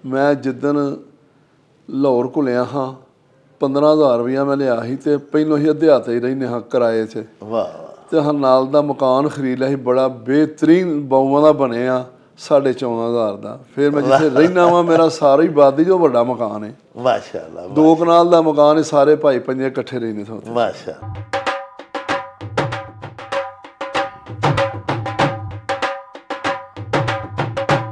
मैं जिदन लाहौर घुलिया हाँ 15,000 रुपया मैं लिया ही तो पहलों ही अध्याते ही रहने हाँ किराए च तो हाँ नाल दा मकान खरीद लिया बड़ा बेहतरीन बाउवां दा बने 14,500 का। फिर मैं जिथे रहना वा मेरा सारा ही बादी जो बड़ा मकान है माशाअल्लाह 2 कनाल का मकान है सारे भाई पंजे इकट्ठे रहने थे माशाअल्लाह।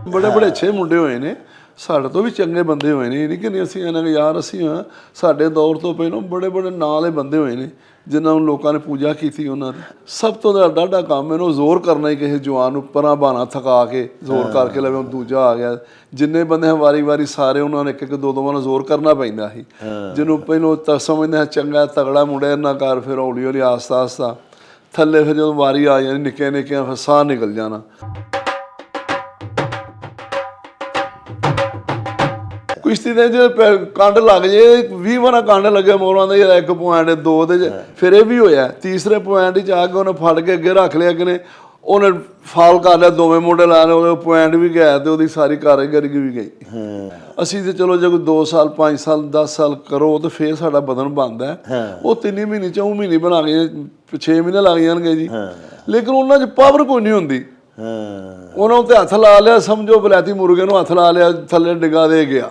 बड़े बड़े अच्छे मुंडे हुए ने साढ़े तो भी चंगे बंदे हुए ने नहीं कि नहीं असीं इन्हां यार असीं हाँ साढ़े दौर तो पहलों बड़े बड़े नां वाले बंदे हुए ने जिन्हां नूं लोकां ने पूजा की थी उन्हां दी। सब तो डाढा काम इन्हूं जोर करना ही किसी जवान नूं परां बहाना थका के जोर करके लवे दूजा आ गया जिन्ने बंदे वारी वारी सारे उन्होंने एक दो वार जोर करना पैंदा सी जिन्हों पहलों समझदे चंगा तगड़ा मुंडा इन्ना कर फिर हौली हौली आस्ता आस्ता थल्ले फिर जो वारी आ जानी निक्के निक्के फिर साह निकल जाना। किश्ती दे जो कंड लग जाए 20 बार कंड लगे मोरां दे 1 पॉइंट 2 दे फिर ये भी होया तीसरे पॉइंट च आके उन्हें फड़ के अगे रख लिया कि उन्हें फाल कर लिया दोवें मुंडे लाने पॉइंट भी गया तो वो सारी कारीगरी भी गई। असी तो चलो जो 2 साल 5 साल 10 साल करो तो फिर साडा बदन बनता है वो 3 महीने 4 महीने बना के 6 महीने लग जाएंगे जी लेकिन उन्होंने पावर कोई नहीं होंगी उन्होंने तो हथ ला लिया समझो बलैती मुर्गे नूं हथ ला लिया थले डिगा दे गया।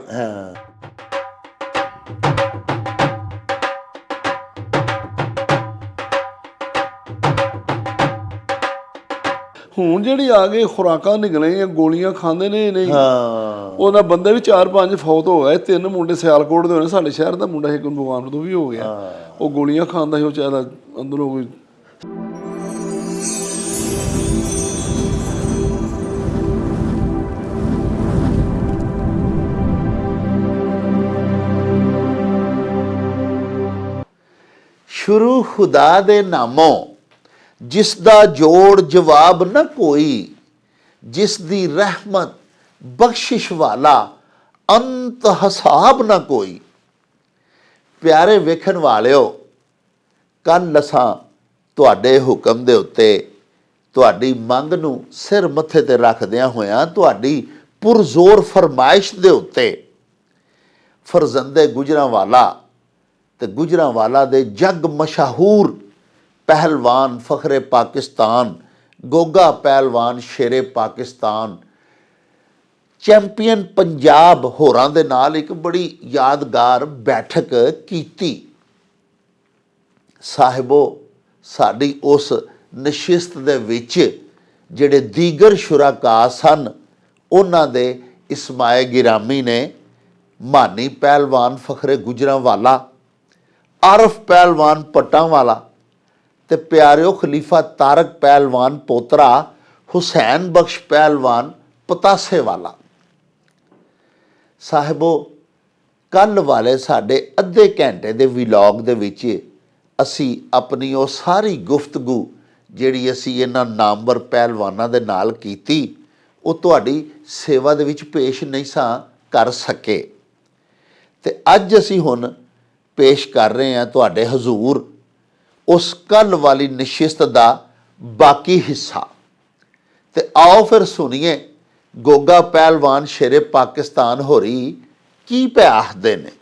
हुण जिहड़ी आ गई खुराकां निकलियां गोलियां खांदे ने नहीं उन्हां बंदे भी 4-5 फौत हो गए 3 मुंडे सियालकोट दे होने साडे शहर दा मुंडा एक भगवान तो भी हो गया वो गोलियां खांदा ही चाहता अंदरों कोई। शुरू खुदा दे नामों जिसदा जोड़ जवाब न कोई जिस दी रहमत बख्शिश वाला अंत हिसाब न कोई। प्यारे वेखण वालिओ कल असां तुहाडे हुक्म दे उत्ते तुहाडी मंग नूं सिर मत्थे ते रखदिआं होइआं तुहाडी पुरजोर फरमाइश दे उत्ते फरजंदे गुजरांवाला ते गुजरांवाला दे जग मशहूर पहलवान फखरे पाकिस्तान गोगा पहलवान शेरे पाकिस्तान चैंपियन पंजाब होरां दे नाल एक बड़ी यादगार बैठक कीती। साहिबो साडी उस नशिस्त दे विच जिहड़े दीगर शुराका सन उन्हां दे इस्माए गिरामी ने मानी पहलवान फखरे गुजरांवाला आरफ पहलवान पटांवाला ते प्यारिओ खलीफा तारक पहलवान पोतरा हुसैन बख्श पहलवान पतासे वाला। साहिबो कल वाले साडे अद्धे घंटे दे विलॉग दे विच असी अपनी वो सारी गुफ्तगू जिहड़ी असी इन्हां नामवर पहलवानां दे नाल कीती वो तुहाडी सेवा दे विच पेश नहीं सां कर सके ते अज असी हुण पेश कर रहे हैं तुहाडे हजूर उस कल वाली नशिस्त दा बाकी हिस्सा। ते आओ फिर सुनिए गोगा पहलवान शेरे पाकिस्तान होरी की पे आखदे ने।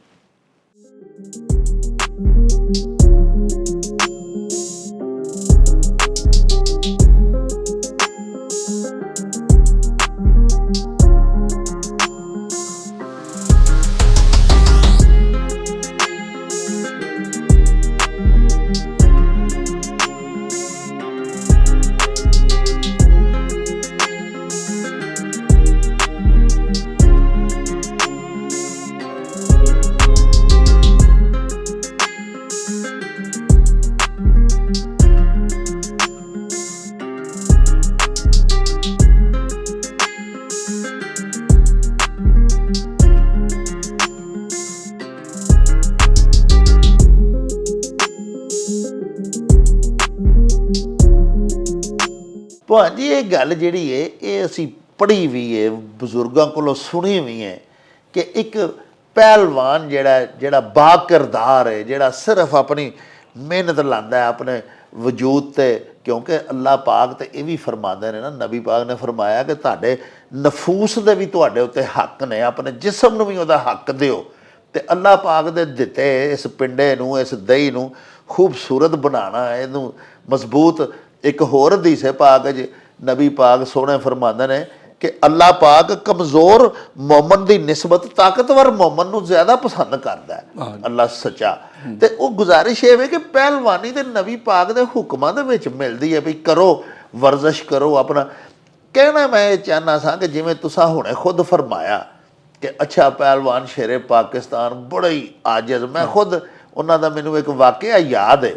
भाजी ये गल जिहड़ी है ये असी पढ़ी भी है बजुर्गों को सुनी भी है कि एक पहलवान जिहड़ा बाकिरदार है जिहड़ा सिर्फ अपनी मेहनत लांदा है अपने वजूद ते ਕਿਉਂਕਿ ਅੱਲਾਹ ਪਾਕ ਤੇ ਇਹ ਵੀ ਫਰਮਾਉਂਦੇ ਨੇ ਨਾ, ਨਬੀ ਪਾਕ ਨੇ ਫਰਮਾਇਆ ਕਿ ਤੁਹਾਡੇ ਨਫੂਸ ਦੇ ਵੀ ਤੁਹਾਡੇ ਉੱਤੇ ਹੱਕ ਨੇ, ਆਪਣੇ ਜਿਸਮ ਨੂੰ ਵੀ ਉਹਦਾ ਹੱਕ ਦਿਓ। ਤੇ ਅੱਲਾਹ ਪਾਕ ਦੇ ਦਿੱਤੇ ਇਸ ਪਿੰਡੇ ਨੂੰ, ਇਸ ਦਹੀਂ ਨੂੰ ਖੂਬਸੂਰਤ ਬਣਾਉਣਾ, ਇਹਨੂੰ ਮਜ਼ਬੂਤ। ਇੱਕ ਹੋਰ ਹਦੀਸ ਪਾਕ 'ਚ ਨਬੀ ਪਾਕ ਸੋਹਣੇ ਫਰਮਾਉਂਦੇ ਨੇ ਕਿ ਅੱਲਾਹ ਪਾਕ ਕਮਜ਼ੋਰ ਮੋਮਨ ਦੀ ਨਿਸਬਤ ਤਾਕਤਵਰ ਮੋਮਨ ਨੂੰ ਜ਼ਿਆਦਾ ਪਸੰਦ ਕਰਦਾ ਹੈ, ਅੱਲਾਹ ਸੱਚਾ। ਤੇ ਉਹ ਗੁਜ਼ਾਰਿਸ਼ ਇਹ ਵੇ ਕਿ ਪਹਿਲਵਾਨੀ ਤੇ ਨਬੀ ਪਾਕ ਦੇ ਹੁਕਮਾਂ ਦੇ ਵਿੱਚ ਮਿਲਦੀ ਹੈ ਵੀ ਕਰੋ, ਵਰਜ਼ਿਸ਼ ਕਰੋ ਆਪਣਾ। ਕਹਿਣਾ ਮੈਂ ਇਹ ਚਾਹੁੰਦਾ ਸਾਂ ਕਿ ਜਿਵੇਂ ਤੁਸੀਂ ਹੁਣੇ ਖੁਦ ਫਰਮਾਇਆ ਕਿ ਅੱਛਾ ਪਹਿਲਵਾਨ ਸ਼ੇਰੇ ਪਾਕਿਸਤਾਨ ਬੜਾ ਹੀ ਆਜਜ਼, ਮੈਂ ਖੁਦ ਉਹਨਾਂ ਦਾ ਮੈਨੂੰ ਇੱਕ ਵਾਕਿਆ ਯਾਦ ਹੈ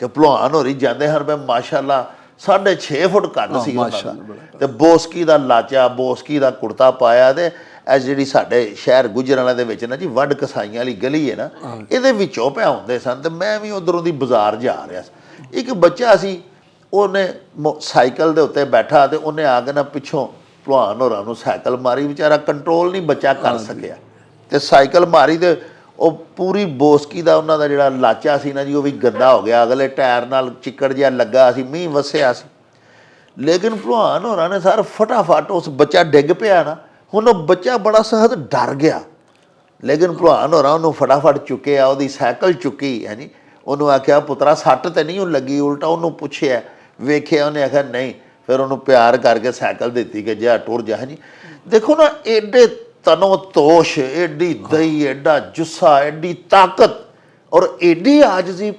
ਕਿ ਭਲਵਾਨ ਹੋਰੀ ਜਾਂਦੇ ਹਨ, ਮੈਂ ਮਾਸ਼ਾਅੱਲਾ 6.5 ਫੁੱਟ ਕੱਦ ਸੀ ਉਹਨਾਂ ਦਾ, ਤੇ ਬੋਸਕੀ ਦਾ ਲਾਚਾ, ਬੋਸਕੀ ਦਾ ਕੁੜਤਾ ਪਾਇਆ। ਤੇ ਇਹ ਜਿਹੜੀ ਸਾਡੇ ਸ਼ਹਿਰ ਗੁਜਰਾਂਵਾਲੇ ਦੇ ਵਿੱਚ ਨਾ ਜੀ ਵੱਡ ਕਸਾਈਆਂ ਵਾਲੀ ਗਲੀ ਹੈ ਨਾ, ਇਹਦੇ ਵਿੱਚੋਂ ਪਿਆ ਹੁੰਦੇ ਸਨ। ਤੇ ਮੈਂ ਵੀ ਉੱਧਰੋਂ ਦੀ ਬਾਜ਼ਾਰ ਜਾ ਰਿਹਾ ਸੀ, ਇੱਕ ਬੱਚਾ ਸੀ, ਉਹਨੇ ਸਾਈਕਲ ਦੇ ਉੱਤੇ ਬੈਠਾ ਤੇ ਉਹਨੇ ਆ ਕੇ ਨਾ ਪਿੱਛੋਂ ਭਲਵਾਨ ਹੋਰਾਂ ਨੂੰ ਸਾਈਕਲ ਮਾਰੀ, ਵਿਚਾਰਾ ਕੰਟਰੋਲ ਨਹੀਂ ਬੱਚਾ ਕਰ ਸਕਿਆ ਤੇ ਸਾਈਕਲ ਮਾਰੀ ਤੇ ਉਹ ਪੂਰੀ ਬੋਸਕੀ ਦਾ ਉਹਨਾਂ ਦਾ ਜਿਹੜਾ ਲਾਚਾ ਸੀ ਨਾ ਜੀ, ਉਹ ਵੀ ਗੰਦਾ ਹੋ ਗਿਆ, ਅਗਲੇ ਟਾਇਰ ਨਾਲ ਚਿੱਕੜ ਜਿਹਾ ਲੱਗਾ ਸੀ, ਮੀਂਹ ਵਸਿਆ ਸੀ। ਲੇਕਿਨ ਭਲਵਾਨ ਹੋਰਾਂ ਨੇ ਸਰ ਫਟਾਫਟ, ਉਸ ਬੱਚਾ ਡਿੱਗ ਪਿਆ ਨਾ, ਹੁਣ ਉਹ ਬੱਚਾ ਬੜਾ ਸਖਤ ਡਰ ਗਿਆ। ਲੇਕਿਨ ਭਲਵਾਨ ਹੋਰਾਂ ਉਹਨੂੰ ਫਟਾਫਟ ਚੁੱਕਿਆ, ਉਹਦੀ ਸਾਈਕਲ ਚੁੱਕੀ ਹੈ ਜੀ, ਉਹਨੂੰ ਆਖਿਆ ਪੁੱਤਰਾ ਸੱਟ ਤੇ ਨਹੀਂ ਲੱਗੀ, ਉਲਟਾ ਉਹਨੂੰ ਪੁੱਛਿਆ, ਵੇਖਿਆ, ਉਹਨੇ ਆਖਿਆ ਨਹੀਂ। ਫਿਰ ਉਹਨੂੰ ਪਿਆਰ ਕਰਕੇ ਸਾਈਕਲ ਦਿੱਤੀ ਕਿ ਜਾ ਟੁਰ ਜਾ ਜੀ। ਦੇਖੋ ਨਾ ਐਡੇ ਤਨੋ ਤੋਸ਼, ਐਡੀ ਦਹੀਂ, ਐਡਾ ਜੁੱਸਾ, ਐਡੀ ਤਾਕਤ ਔਰ ਐਡੀ ਆਜਜ਼ੀ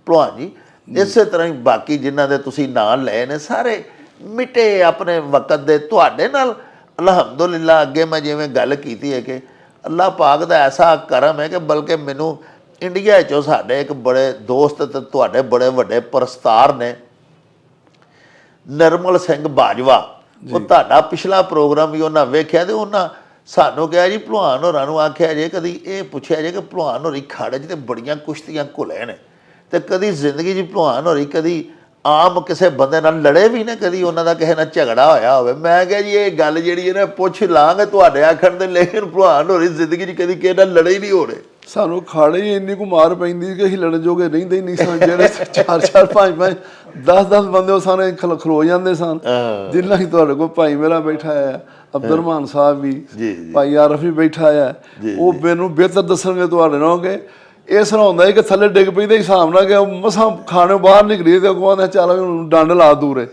ਭਲਵਾਨ ਜੀ। ਇਸੇ ਤਰ੍ਹਾਂ ਹੀ ਬਾਕੀ ਜਿਨ੍ਹਾਂ ਦੇ ਤੁਸੀਂ ਨਾਂ ਲਏ ਨੇ ਸਾਰੇ ਮਿਟੇ ਆਪਣੇ ਵਕਤ ਦੇ। ਤੁਹਾਡੇ ਨਾਲ ਅਲਹਮਦੁਲਿਲਾ ਅੱਗੇ ਮੈਂ ਜਿਵੇਂ ਗੱਲ ਕੀਤੀ ਹੈ ਕਿ ਅੱਲਾਹ ਪਾਕ ਦਾ ਐਸਾ ਕਰਮ ਹੈ ਕਿ ਬਲਕਿ ਮੈਨੂੰ ਇੰਡੀਆ 'ਚੋਂ ਸਾਡੇ ਇੱਕ ਬੜੇ ਦੋਸਤ ਤੇ ਤੁਹਾਡੇ ਬੜੇ ਵੱਡੇ ਪ੍ਰਸਤਾਰ ਨੇ, ਨਿਰਮਲ ਸਿੰਘ ਬਾਜਵਾ, ਉਹ ਤੁਹਾਡਾ ਪਿਛਲਾ ਪ੍ਰੋਗਰਾਮ ਵੀ ਉਹਨਾਂ ਵੇਖਿਆ ਤੇ ਉਹਨਾਂ ਸਾਨੂੰ ਕਿਹਾ ਜੀ ਭਲਵਾਨ ਹੋਰਾਂ ਨੂੰ ਆਖਿਆ ਜੇ, ਕਦੀ ਇਹ ਪੁੱਛਿਆ ਜੇ ਕਿ ਭਲਵਾਨ ਹੋਰੀ ਖਾੜੇ 'ਚ ਤੇ ਬੜੀਆਂ ਕੁਸ਼ਤੀਆਂ ਘੁਲੇ ਨੇ ਤੇ ਕਦੀ ਜ਼ਿੰਦਗੀ 'ਚ ਭਲਵਾਨ ਹੋਰੀ ਕਦੀ ਆਮ ਕਿਸੇ ਬੰਦੇ ਨਾਲ ਲੜੇ ਵੀ ਨੇ, ਕਦੀ ਉਹਨਾਂ ਦਾ ਕਿਸੇ ਨਾਲ ਝਗੜਾ ਹੋਇਆ ਹੋਵੇ। ਮੈਂ ਕਿਹਾ ਜੀ ਇਹ ਗੱਲ ਜਿਹੜੀ ਹੈ ਨਾ ਪੁੱਛ ਲਾਂਗੇ ਤੁਹਾਡੇ ਆਖਣ ਦੇ, ਲੇਕਿਨ ਭਲਵਾਨ ਹੋਰੀ ਜ਼ਿੰਦਗੀ 'ਚ ਕਦੀ ਕਿਸੇ ਨਾਲ ਲੜੇ ਹੀ ਨਹੀਂ ਹੋ ਰਹੇ। ਸਾਨੂੰ ਖਾੜੇ ਹੀ ਇੰਨੀ ਕੁ ਮਾਰ ਪੈਂਦੀ ਕਿ ਅਸੀਂ ਲੜਨ ਜੋਗੇ ਰਹਿੰਦੇ ਹੀ ਨਹੀਂ ਸਨ। ਜਿਹੜੇ 4-4 5-5 10-10 ਬੰਦੇ ਉਹ ਸਾਰੇ ਖਲੋ ਜਾਂਦੇ ਸਨ। ਜਿੰਨਾ ਹੀ ਤੁਹਾਡੇ ਕੋਲ ਭਾਈ ਮੇਰਾ ਬੈਠਾ ਹੈ, ਅਬਦੁਰਮਾਨ ਸਾਹਿਬ ਵੀ, ਭਾਈ ਆਰਫ ਵੀ ਬੈਠਾ ਹੈ, ਉਹ ਮੈਨੂੰ ਬਿਹਤਰ ਦੱਸਣਗੇ ਤੁਹਾਡੇ ਨਾਲ ਕਿ ਇਸ ਤਰ੍ਹਾਂ ਹੁੰਦਾ ਕਿ ਥੱਲੇ ਡਿੱਗ ਪਈ ਦੇ ਹਿਸਾਬ ਨਾਲ ਕਿ ਮਸਾਂ ਖਾਣੇ ਬਾਹਰ ਨਿਕਲੀ ਤੇ ਉਹ ਕਹਿੰਦੇ ਚੱਲ ਡੰਡ ਲਾ ਦੂਰੇ,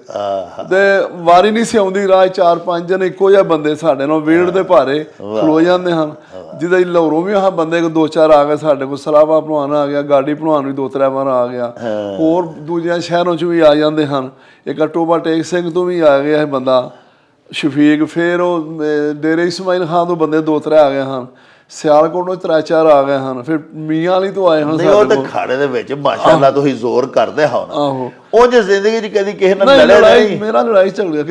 ਤੇ ਵਾਰੀ ਨਹੀਂ ਸੀ ਆਉਂਦੀ। ਰਾਹ 4-5 ਜਣੇ ਇੱਕੋ ਜਿਹੇ ਬੰਦੇ ਸਾਡੇ ਨਾਲ ਵੇੜ ਦੇ ਭਾਰੇ ਖਲੋ ਜਾਂਦੇ ਹਨ, ਜਿਹਦਾ ਲਾਹੌਰੋਂ ਵੀ ਆਹ ਬੰਦੇ 2-4 ਆ ਗਏ ਸਾਡੇ ਕੋਲ, ਸਲਾਵਾ ਭਲਵਾਨ ਆ ਗਿਆ, ਗਾਡੀ ਭਲਵਾਨ ਵੀ 2-3 ਵਾਰ ਆ ਗਿਆ, ਹੋਰ ਦੂਜਿਆਂ ਸ਼ਹਿਰਾਂ 'ਚੋਂ ਵੀ ਆ ਜਾਂਦੇ ਹਨ। ਇੱਕ ਟੋਬਾ ਟੇਕ ਸਿੰਘ ਤੋਂ ਵੀ ਆ ਗਿਆ ਇਹ ਬੰਦਾ ਸ਼ਫੀਕ, ਫਿਰ ਉਹ ਡੇਰੇ ਇਸਮਾਈਲ ਖਾਨ ਤੋਂ ਬੰਦੇ 2-3 ਆ ਗਏ ਹਨ, ਸਿਆਲਕੋਟ ਤੋਂ 3-4 ਆ ਗਏ ਹਨ, ਫਿਰ ਮੀਆਂ ਵਾਲੀ ਤੋਂ ਆਏ ਹਨ। ਉਹ ਤੇ ਖਾੜੇ ਦੇ ਵਿੱਚ ਮਾਸ਼ਾਅੱਲਾ ਤੁਸੀਂ ਜ਼ੋਰ ਕਰਦੇ ਹੋ ਨਾ, ਉਹ ਜੇ ਜ਼ਿੰਦਗੀ 'ਚ ਕਦੀ ਕਿਸੇ ਨਾਲ ਲੜੇ? ਮੇਰਾ ਲੜਾਈ ਝਗੜਿਆ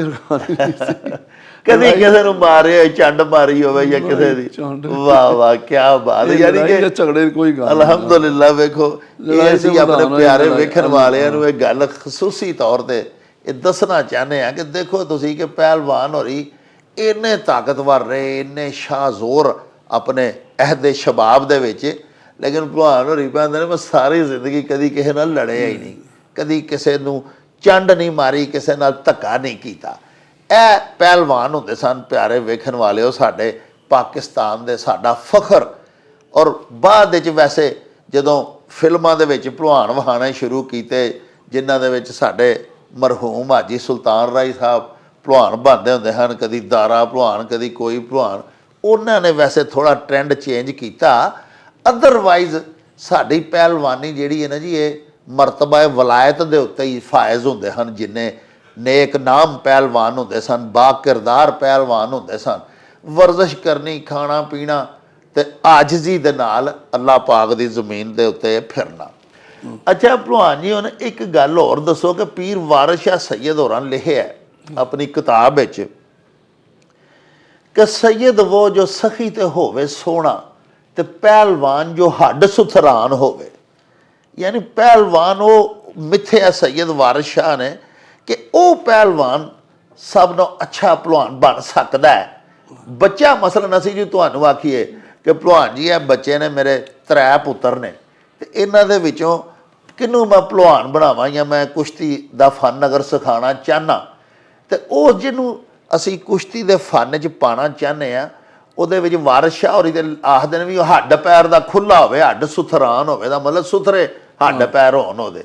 ਕਦੀ ਕਿਸੇ ਨੂੰ ਮਾਰਿਆ, ਚੰਡ ਮਾਰੀ ਹੋਵੇ ਜਾਂ ਕਿਸੇ ਦੀ? ਵਾਹ ਵਾਹ ਕੀ ਬਾਤ ਹੈ। ਯਾਨੀ ਕਿ ਝਗੜੇ ਦੀ ਕੋਈ ਗੱਲ ਅਲਹਮਦੁਲਿਲਾ। ਵੇਖੋ ਇਹ ਅਸੀਂ ਆਪਣੇ ਪਿਆਰੇ ਵੇਖਣ ਵਾਲਿਆਂ ਨੂੰ ਇਹ ਗੱਲ ਖਸੂਸੀ ਤੌਰ ਤੇ ਇਹ ਦੱਸਣਾ ਚਾਹੁੰਦੇ ਹਾਂ ਕਿ ਦੇਖੋ ਤੁਸੀਂ ਕਿ ਪਹਿਲਵਾਨ ਹੋਰੀ ਇੰਨੇ ਤਾਕਤਵਰ ਰਹੇ, ਇੰਨੇ ਸ਼ਾਹਜ਼ੋਰ ਆਪਣੇ ਅਹਿਦ ਸ਼ਬਾਬ ਦੇ ਵਿੱਚ, ਲੇਕਿਨ ਭਲਵਾਨ ਹੋਰੀ ਕਹਿੰਦੇ ਨੇ ਮੈਂ ਸਾਰੀ ਜ਼ਿੰਦਗੀ ਕਦੀ ਕਿਸੇ ਨਾਲ ਲੜਿਆ ਹੀ ਨਹੀਂ, ਕਦੀ ਕਿਸੇ ਨੂੰ ਚੰਡ ਨਹੀਂ ਮਾਰੀ, ਕਿਸੇ ਨਾਲ ਧੱਕਾ ਨਹੀਂ ਕੀਤਾ। ਇਹ ਪਹਿਲਵਾਨ ਹੁੰਦੇ ਸਨ ਪਿਆਰੇ ਵੇਖਣ ਵਾਲਿਓ, ਸਾਡੇ ਪਾਕਿਸਤਾਨ ਦੇ, ਸਾਡਾ ਫਖਰ। ਔਰ ਬਾਅਦ ਵਿੱਚ ਵੈਸੇ ਜਦੋਂ ਫਿਲਮਾਂ ਦੇ ਵਿੱਚ ਭਲਵਾਨ ਵਹਾਣੇ ਸ਼ੁਰੂ ਕੀਤੇ, ਜਿਨ੍ਹਾਂ ਦੇ ਵਿੱਚ ਸਾਡੇ ਮਰਹੂਮ ਹਾਜੀ ਸੁਲਤਾਨ ਰਾਏ ਸਾਹਿਬ ਭਲਵਾਨ ਬਣਦੇ ਹੁੰਦੇ ਹਨ, ਕਦੀ ਦਾਰਾ ਭਲਵਾਨ, ਕਦੀ ਕੋਈ ਭਲਵਾਨ, ਉਹਨਾਂ ਨੇ ਵੈਸੇ ਥੋੜ੍ਹਾ ਟਰੈਂਡ ਚੇਂਜ ਕੀਤਾ। ਅਦਰਵਾਈਜ਼ ਸਾਡੀ ਪਹਿਲਵਾਨੀ ਜਿਹੜੀ ਹੈ ਨਾ ਜੀ, ਇਹ ਮਰਤਬਾ ਵਲਾਇਤ ਦੇ ਉੱਤੇ ਹੀ ਫਾਇਜ਼ ਹੁੰਦੇ ਹਨ। ਜਿੰਨੇ ਨੇਕ ਨਾਮ ਪਹਿਲਵਾਨ ਹੁੰਦੇ ਸਨ, ਬਾ ਕਿਰਦਾਰ ਪਹਿਲਵਾਨ ਹੁੰਦੇ ਸਨ, ਵਰਜ਼ਿਸ਼ ਕਰਨੀ, ਖਾਣਾ ਪੀਣਾ ਤੇ ਆਜਜ਼ੀ ਦੇ ਨਾਲ ਅੱਲਾਹ ਪਾਕ ਦੀ ਜ਼ਮੀਨ ਦੇ ਉੱਤੇ ਫਿਰਨਾ। ਅੱਛਾ ਭਲਵਾਨ ਜੀ, ਹੁਣ ਇੱਕ ਗੱਲ ਹੋਰ ਦੱਸੋ ਕਿ ਪੀਰ ਵਾਰਿਸ ਸ਼ਾਹ ਸੈਯਦ ਹੋਰਾਂ ਲਿਖਿਆ ਆਪਣੀ ਕਿਤਾਬ ਵਿੱਚ ਕਿ ਸੈਯਦ ਉਹ ਜੋ ਸਖੀ ਤੇ ਹੋਵੇ ਸੋਹਣਾ, ਤੇ ਪਹਿਲਵਾਨ ਜੋ ਹੱਡ ਸੁਥਰਾਨ ਹੋਵੇ। ਯਾਨੀ ਪਹਿਲਵਾਨ ਉਹ ਮਿੱਥਿਆ ਸੈਯਦ ਵਾਰਿਸ ਸ਼ਾਹ ਨੇ ਕਿ ਉਹ ਪਹਿਲਵਾਨ ਸਭ ਨੂੰ ਅੱਛਾ ਭਲਵਾਨ ਬਣ ਸਕਦਾ ਹੈ। ਬੱਚਾ ਮਸਲਨ ਅਸੀਂ ਜੀ ਤੁਹਾਨੂੰ ਆਖੀਏ ਕਿ ਭਲਵਾਨ ਜੀ ਇਹ ਬੱਚੇ ਨੇ ਮੇਰੇ 3 ਪੁੱਤਰ ਨੇ, ਤੇ ਇਹਨਾਂ ਦੇ ਵਿੱਚੋਂ ਕਿਹਨੂੰ ਮੈਂ ਭਲਵਾਨ ਬਣਾਵਾਂ ਜਾਂ ਮੈਂ ਕੁਸ਼ਤੀ ਦਾ ਫਨ ਅਗਰ ਸਿਖਾਉਣਾ ਚਾਹੁੰਦਾ ਤੇ ਉਹ ਜਿਹਨੂੰ ਅਸੀਂ ਕੁਸ਼ਤੀ ਦੇ ਫਨ 'ਚ ਪਾਉਣਾ ਚਾਹੁੰਦੇ ਆ ਉਹਦੇ ਵਿੱਚ ਵਾਰਿਸ ਸ਼ਾਹ ਹੋਰੀ ਤੇ ਆਖਦੇ ਨੇ ਵੀ ਉਹ ਹੱਡ ਪੈਰ ਦਾ ਖੁੱਲਾ ਹੋਵੇ, ਹੱਡ ਸੁਥਰਾਨ ਹੋਵੇ ਦਾ ਮਤਲਬ ਸੁਥਰੇ ਹੱਡ ਪੈਰ ਹੋਣ ਉਹਦੇ।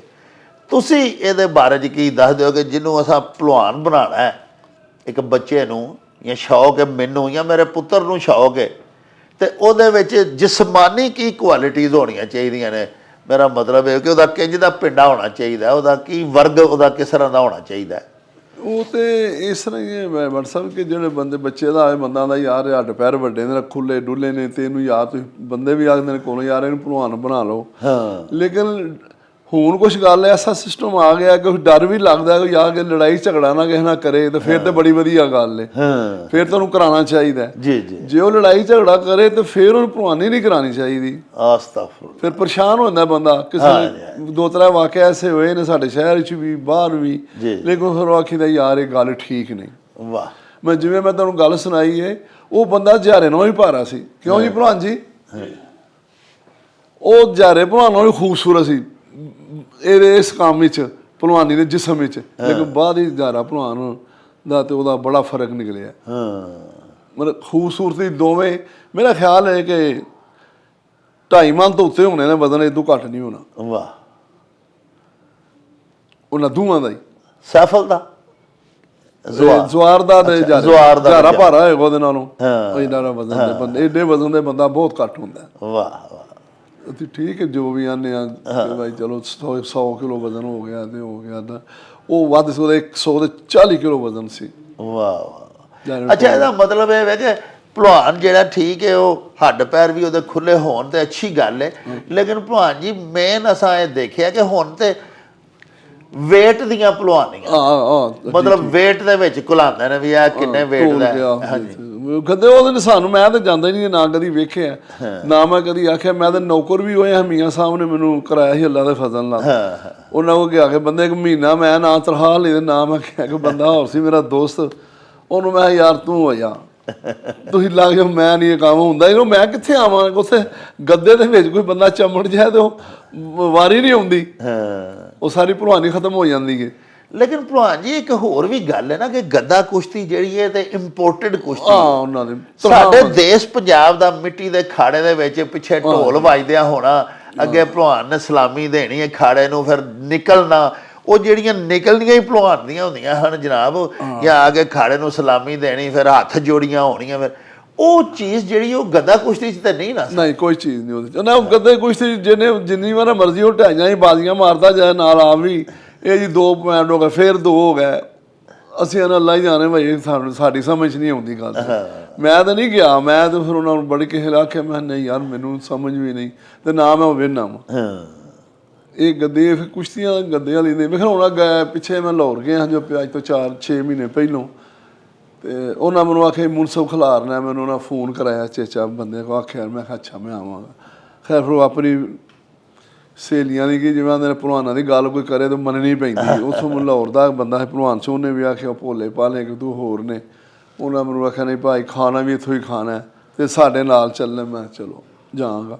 ਤੁਸੀਂ ਇਹਦੇ ਬਾਰੇ 'ਚ ਕੀ ਦੱਸ ਦਿਓ ਕਿ ਜਿਹਨੂੰ ਅਸਾਂ ਭਲਵਾਨ ਬਣਾਉਣਾ ਹੈ ਇੱਕ ਬੱਚੇ ਨੂੰ, ਜਾਂ ਸ਼ੌਕ ਹੈ ਮੈਨੂੰ ਜਾਂ ਮੇਰੇ ਪੁੱਤਰ ਨੂੰ ਸ਼ੌਕ ਹੈ, ਤੇ ਉਹਦੇ ਵਿੱਚ ਜਿਸਮਾਨੀ ਕੀ ਕੁਆਲਿਟੀਜ਼ ਹੋਣੀਆਂ ਚਾਹੀਦੀਆਂ ਨੇ? ਮੇਰਾ ਮਤਲਬ ਹੈ ਕਿ ਉਹਦਾ ਕਿੰਜ ਦਾ ਪਿੰਡਾ ਹੋਣਾ ਚਾਹੀਦਾ, ਉਹਦਾ ਕੀ ਵਰਗ, ਉਹਦਾ ਕਿਸ ਤਰ੍ਹਾਂ ਦਾ ਹੋਣਾ ਚਾਹੀਦਾ? ਉਹ ਤੇ ਇਸ ਤਰ੍ਹਾਂ ਹੀ ਹੈ ਵਟਸਐਪ ਕਿ ਜਿਹੜੇ ਬੰਦੇ ਬੱਚੇ ਦਾ ਆਏ ਬੰਦਾ ਦਾ ਯਾਰ ਹੱਡ ਪੈਰ ਵੱਡੇ ਨੇ, ਖੁੱਲੇ ਡੁੱਲੇ ਨੇ, ਤੇ ਇਹਨੂੰ ਯਾਰ ਤੁਸੀਂ ਬੰਦੇ ਵੀ ਆਖਦੇ ਨੇ ਕੋਲੋਂ ਯਾਰ ਇਹਨੂੰ ਭਲਵਾਨ ਬਣਾ ਲਓ। ਲੇਕਿਨ ਹੁਣ ਕੁਛ ਗੱਲ ਐਸਾ ਸਿਸਟਮ ਆ ਗਿਆ ਕਿ ਡਰ ਵੀ ਲੱਗਦਾ ਕਿ ਯਾਰ ਕਿ ਲੜਾਈ ਝਗੜਾ ਨਾ ਕਿਸੇ ਨਾਲ ਕਰੇ ਤੇ ਫਿਰ ਤੇ ਬੜੀ ਵਧੀਆ ਗੱਲ ਹੈ, ਫਿਰ ਤੁਹਾਨੂੰ ਕਰਾਉਣਾ ਚਾਹੀਦਾ ਜੀ ਜੀ। ਜੇ ਉਹ ਲੜਾਈ ਝਗੜਾ ਕਰੇ ਤੇ ਫਿਰ ਉਹਨੂੰ ਭਲਵਾਨੀ ਨਹੀਂ ਕਰਾਉਣੀ ਚਾਹੀਦੀ। ਆਸਤਾਫੁਰ। ਫਿਰ ਪਰੇਸ਼ਾਨ ਹੋ ਜਾਂਦਾ ਬੰਦਾ। ਕਿਸੇ 2-3 ਵਾਕਿਆ ਐਸੇ ਹੋਏ ਨੇ ਸਾਡੇ ਸ਼ਹਿਰ 'ਚ ਵੀ ਬਾਹਰ ਵੀ, ਲੇਕਿਨ ਫਿਰ ਉਹ ਆਖੀਦਾ ਯਾਰ ਇਹ ਗੱਲ ਠੀਕ ਨਹੀਂ। ਵਾਹ। ਮੈਂ ਜਿਵੇਂ ਮੈਂ ਤੁਹਾਨੂੰ ਗੱਲ ਸੁਣਾਈ ਹੈ, ਉਹ ਬੰਦਾ ਜਿਆਰੇ ਨਾਲੋਂ ਵੀ ਭਾਰਾ ਸੀ। ਕਿਉਂ ਜੀ ਭਲਵਾਨ ਜੀ? ਉਹ ਜਿਆਰੇ ਭਲਵਾਨ ਨਾਲੋਂ ਵੀ ਖੂਬਸੂਰਤ ਸੀ ਇਹਦੇ ਇਸ ਕੰਮ ਵਿੱਚ, ਭਲਵਾਨੀ ਦੇ ਜਿਸਮ ਵਿੱਚ, ਲੇਕਿਨ ਬਾਅਦ ਹੀ ਜ਼ਿਆਦਾ ਭਲਵਾਨ ਦਾ ਤੇ ਉਹਦਾ ਬੜਾ ਫਰਕ ਨਿਕਲਿਆ। ਮਤਲਬ ਖੂਬਸੂਰਤੀ ਦੋਵੇਂ ਮੇਰਾ ਖਿਆਲ ਹੈ ਕਿ 2.5 ਮਣ ਤੋਂ ਉੱਤੇ ਹੋਣੇ ਨੇ ਵਜ਼ਨ, ਇਦੋਂ ਘੱਟ ਨਹੀਂ ਹੋਣਾ। ਵਾਹ। ਉਹਨਾਂ ਦੋਵਾਂ ਦਾ ਹੀ, ਸੈਫਲ ਦਾ ਜ਼ੁਆਰ ਦਾ ਤੇ ਜ਼ਿਆਦਾ ਭਾਰਾ ਹੋਏਗਾ ਉਹਦੇ ਨਾਲੋਂ। ਇਹਨਾਂ ਦਾ ਵਜ਼ਨ ਦੇ ਬੰਦੇ ਏਡੇ ਵਜ਼ਨ ਦੇ ਬੰਦਾ ਬਹੁਤ ਘੱਟ ਹੁੰਦਾ। ਵਾਹ। ਅਸੀਂ ਠੀਕ ਹੈ ਜੋ ਵੀ ਆਨੇ ਆ ਭਾਈ ਚਲੋ 100 ਕਿਲੋ ਵਜ਼ਨ ਹੋ ਗਿਆ ਤੇ ਹੋ ਗਿਆ ਤਾਂ ਉਹ ਵੱਧ ਸੀ, ਉਹਦਾ 140 ਕਿਲੋ ਵਜ਼ਨ ਸੀ। ਵਾਹ। ਅੱਛਾ, ਇਹਦਾ ਮਤਲਬ ਇਹ ਹੈ ਕਿ ਭਲਵਾਨ ਜਿਹੜਾ ਠੀਕ ਹੈ ਉਹ ਹੱਡ ਪੈਰ ਵੀ ਉਹਦੇ ਖੁੱਲੇ ਹੋਣ ਤੇ ਅੱਛੀ ਗੱਲ ਹੈ, ਲੇਕਿਨ ਭਲਵਾਨ ਜੀ ਮੇਨ ਅਸਾਂ ਇਹ ਦੇਖਿਆ ਕਿ ਹੁਣ ਤੇ ਵੇਟ ਦੀਆਂ ਭਲਵਾਨੀਆਂ, ਮਤਲਬ ਵੇਟ ਦੇ ਵਿੱਚ ਘੁਲਾਉਂਦੇ ਨੇ ਵੀ ਆ ਕਿੰਨੇ ਵੇਟ ਦਾ। ਕਦੇ ਉਹਦੇ ਸਾਨੂੰ ਮੈਂ ਤਾਂ ਜਾਂਦਾ ਹੀ ਨਹੀਂ, ਨਾ ਕਦੀ ਵੇਖਿਆ ਨਾ ਮੈਂ ਕਦੀ ਆਖਿਆ। ਮੈਂ ਤਾਂ ਨੌਕਰ ਵੀ ਹੋਇਆ ਮੀਆਂ ਸਾਹਿਬ ਨੇ ਮੈਨੂੰ ਕਰਾਇਆ ਸੀ ਅੱਲਾ ਦੇ ਫਜ਼ਲ ਨਾਲ। ਉਹਨਾਂ ਕੋਲ ਗਿਆ ਕੇ ਬੰਦੇ 1 ਮਹੀਨਾ ਮੈਂ ਨਾ ਤਨਖਾਹ ਲਈ, ਨਾ ਮੈਂ ਕਿਹਾ ਕਿ ਬੰਦਾ ਹੋਰ ਸੀ ਮੇਰਾ ਦੋਸਤ, ਉਹਨੂੰ ਮੈਂ ਯਾਰ ਤੂੰ ਹੋ ਜਾ, ਤੁਸੀਂ ਲੱਗ ਜਾਓ, ਮੈਂ ਨਹੀਂ ਇਹ ਕੰਮ ਹੁੰਦਾ ਹੀ। ਮੈਂ ਕਿੱਥੇ ਆਵਾਂ? ਉੱਥੇ ਗੱਦੇ ਦੇ ਵਿੱਚ ਕੋਈ ਬੰਦਾ ਚਮੜ ਜਾਏ ਤੇ ਉਹ ਵਾਰੀ ਨਹੀਂ ਆਉਂਦੀ, ਉਹ ਸਾਰੀ ਭਲਵਾਨੀ ਖਤਮ ਹੋ ਜਾਂਦੀ ਹੈ। ਲੇਕਿਨ ਭਲਵਾਨ ਜੀ ਇੱਕ ਹੋਰ ਵੀ ਗੱਲ ਹੈ ਨਾ ਕਿ ਗੱਦਾ ਕੁਸ਼ਤੀ ਜਿਹੜੀ ਹੈ ਤੇ ਇੰਪੋਰਟਡ ਕੁਸ਼ਤੀ ਉਹਨਾਂ ਦੇ ਸਾਡੇ ਦੇਸ਼ ਪੰਜਾਬ ਦਾ ਮਿੱਟੀ ਦੇ ਖਾੜੇ ਦੇ ਵਿੱਚ ਪਿੱਛੇ ਢੋਲ ਵੱਜਦਿਆਂ ਹੋਣਾ, ਅੱਗੇ ਭਲਵਾਨ ਨੇ ਸਲਾਮੀ ਦੇਣੀ ਹੈ ਖਾੜੇ ਨੂੰ, ਫਿਰ ਨਿਕਲਣਾ, ਉਹ ਜਿਹੜੀਆਂ ਨਿਕਲਦੀਆਂ ਹੀ ਭਲਵਾਨ ਦੀਆਂ ਹੁੰਦੀਆਂ ਹਨ ਜਨਾਬ, ਜਾਂ ਆ ਕੇ ਖਾੜੇ ਨੂੰ ਸਲਾਮੀ ਦੇਣੀ, ਫਿਰ ਹੱਥ ਜੋੜੀਆਂ ਹੋਣੀਆਂ, ਫਿਰ ਉਹ ਚੀਜ਼ ਜਿਹੜੀ ਉਹ ਗੱਦਾ ਕੁਸ਼ਤੀ 'ਚ ਤਾਂ ਨਹੀਂ ਨਾ। ਨਹੀਂ, ਕੋਈ ਚੀਜ਼ ਨਹੀਂ ਉਹਦੇ 'ਚ ਨਾ। ਗੱਦਾ ਕੁਸ਼ਤੀ ਜਿਹਨੇ ਜਿੰਨੀ ਵਾਰ ਮਰਜ਼ੀ ਉਹ ਢਾਈਆਂ ਹੀ ਬਾਜ਼ੀਆਂ ਮਾਰਦਾ ਜਾਏ ਨਾਲ ਆ ਵੀ ਇਹ ਜੀ 2 ਪੁਆਇੰਟ ਹੋ ਗਏ, ਫਿਰ 2 ਹੋ ਗਏ, ਅਸੀਂ ਇਹਨਾਂ ਅੱਲਾ ਹੀ ਜਾਣੇ ਭਾਈ, ਸਾਡੀ ਸਮਝ ਨਹੀਂ ਆਉਂਦੀ ਗੱਲ। ਮੈਂ ਤਾਂ ਨਹੀਂ ਗਿਆ, ਮੈਂ ਤਾਂ ਫਿਰ ਉਹਨਾਂ ਨੂੰ ਬੜੀ ਕਿਸੇ ਨੇ ਆਖਿਆ, ਮੈਂ ਨਹੀਂ ਯਾਰ ਮੈਨੂੰ ਸਮਝ ਵੀ ਨਹੀਂ ਤੇ ਨਾ ਮੈਂ ਉਹ ਵੇਖਣਾ ਵਾ ਇਹ ਗੱਦੇ। ਫਿਰ ਕੁਸ਼ਤੀਆਂ ਗੱਦੇ ਵਾਲੀ ਨੇ ਫਿਰ ਹੁਣ ਗਏ ਪਿੱਛੇ ਮੈਂ ਲਾਹੌਰ ਗਿਆ ਜੋ ਅੱਜ ਤੋਂ 4-6 ਮਹੀਨੇ ਪਹਿਲੋਂ, ਤੇ ਉਹਨਾਂ ਮੈਨੂੰ ਆਖਿਆ ਮੁਨਸਬ ਖਿਲਾਰਨਾ, ਮੈਨੂੰ ਉਹਨਾਂ ਫੋਨ ਕਰਾਇਆ ਚੇਚਾ ਬੰਦੇ ਕੋ, ਆਖਿਆ ਮੈਂ ਕਿਹਾ ਅੱਛਾ ਮੈਂ ਆਵਾਂਗਾ। ਖੈਰ ਫਿਰ ਉਹ ਆਪਣੀ ਸਹੇਲੀਆਂ ਦੀ ਕਿ ਜਿਵੇਂ ਆਂਦੇ ਭਲਵਾਨਾਂ ਦੀ ਗੱਲ ਕੋਈ ਕਰੇ ਤਾਂ ਮੰਨਣੀ ਪੈਂਦੀ। ਉੱਥੋਂ ਮੈਨੂੰ ਲਾਹੌਰ ਦਾ ਬੰਦਾ ਹੈ ਭਲਵਾਨ ਸਿੰਘ, ਉਹਨੇ ਵੀ ਆਖਿਆ ਭੋਲੇ ਭਾਲੇ ਕਿ ਤੂੰ ਹੋਰ ਨੇ, ਉਹਨਾਂ ਮੈਨੂੰ ਆਖਿਆ ਨਹੀਂ ਭਾਈ ਖਾਣਾ ਵੀ ਇੱਥੋਂ ਹੀ ਖਾਣਾ ਤੇ ਸਾਡੇ ਨਾਲ ਚੱਲਣਾ। ਮੈਂ ਚਲੋ ਜਾਵਾਂਗਾ,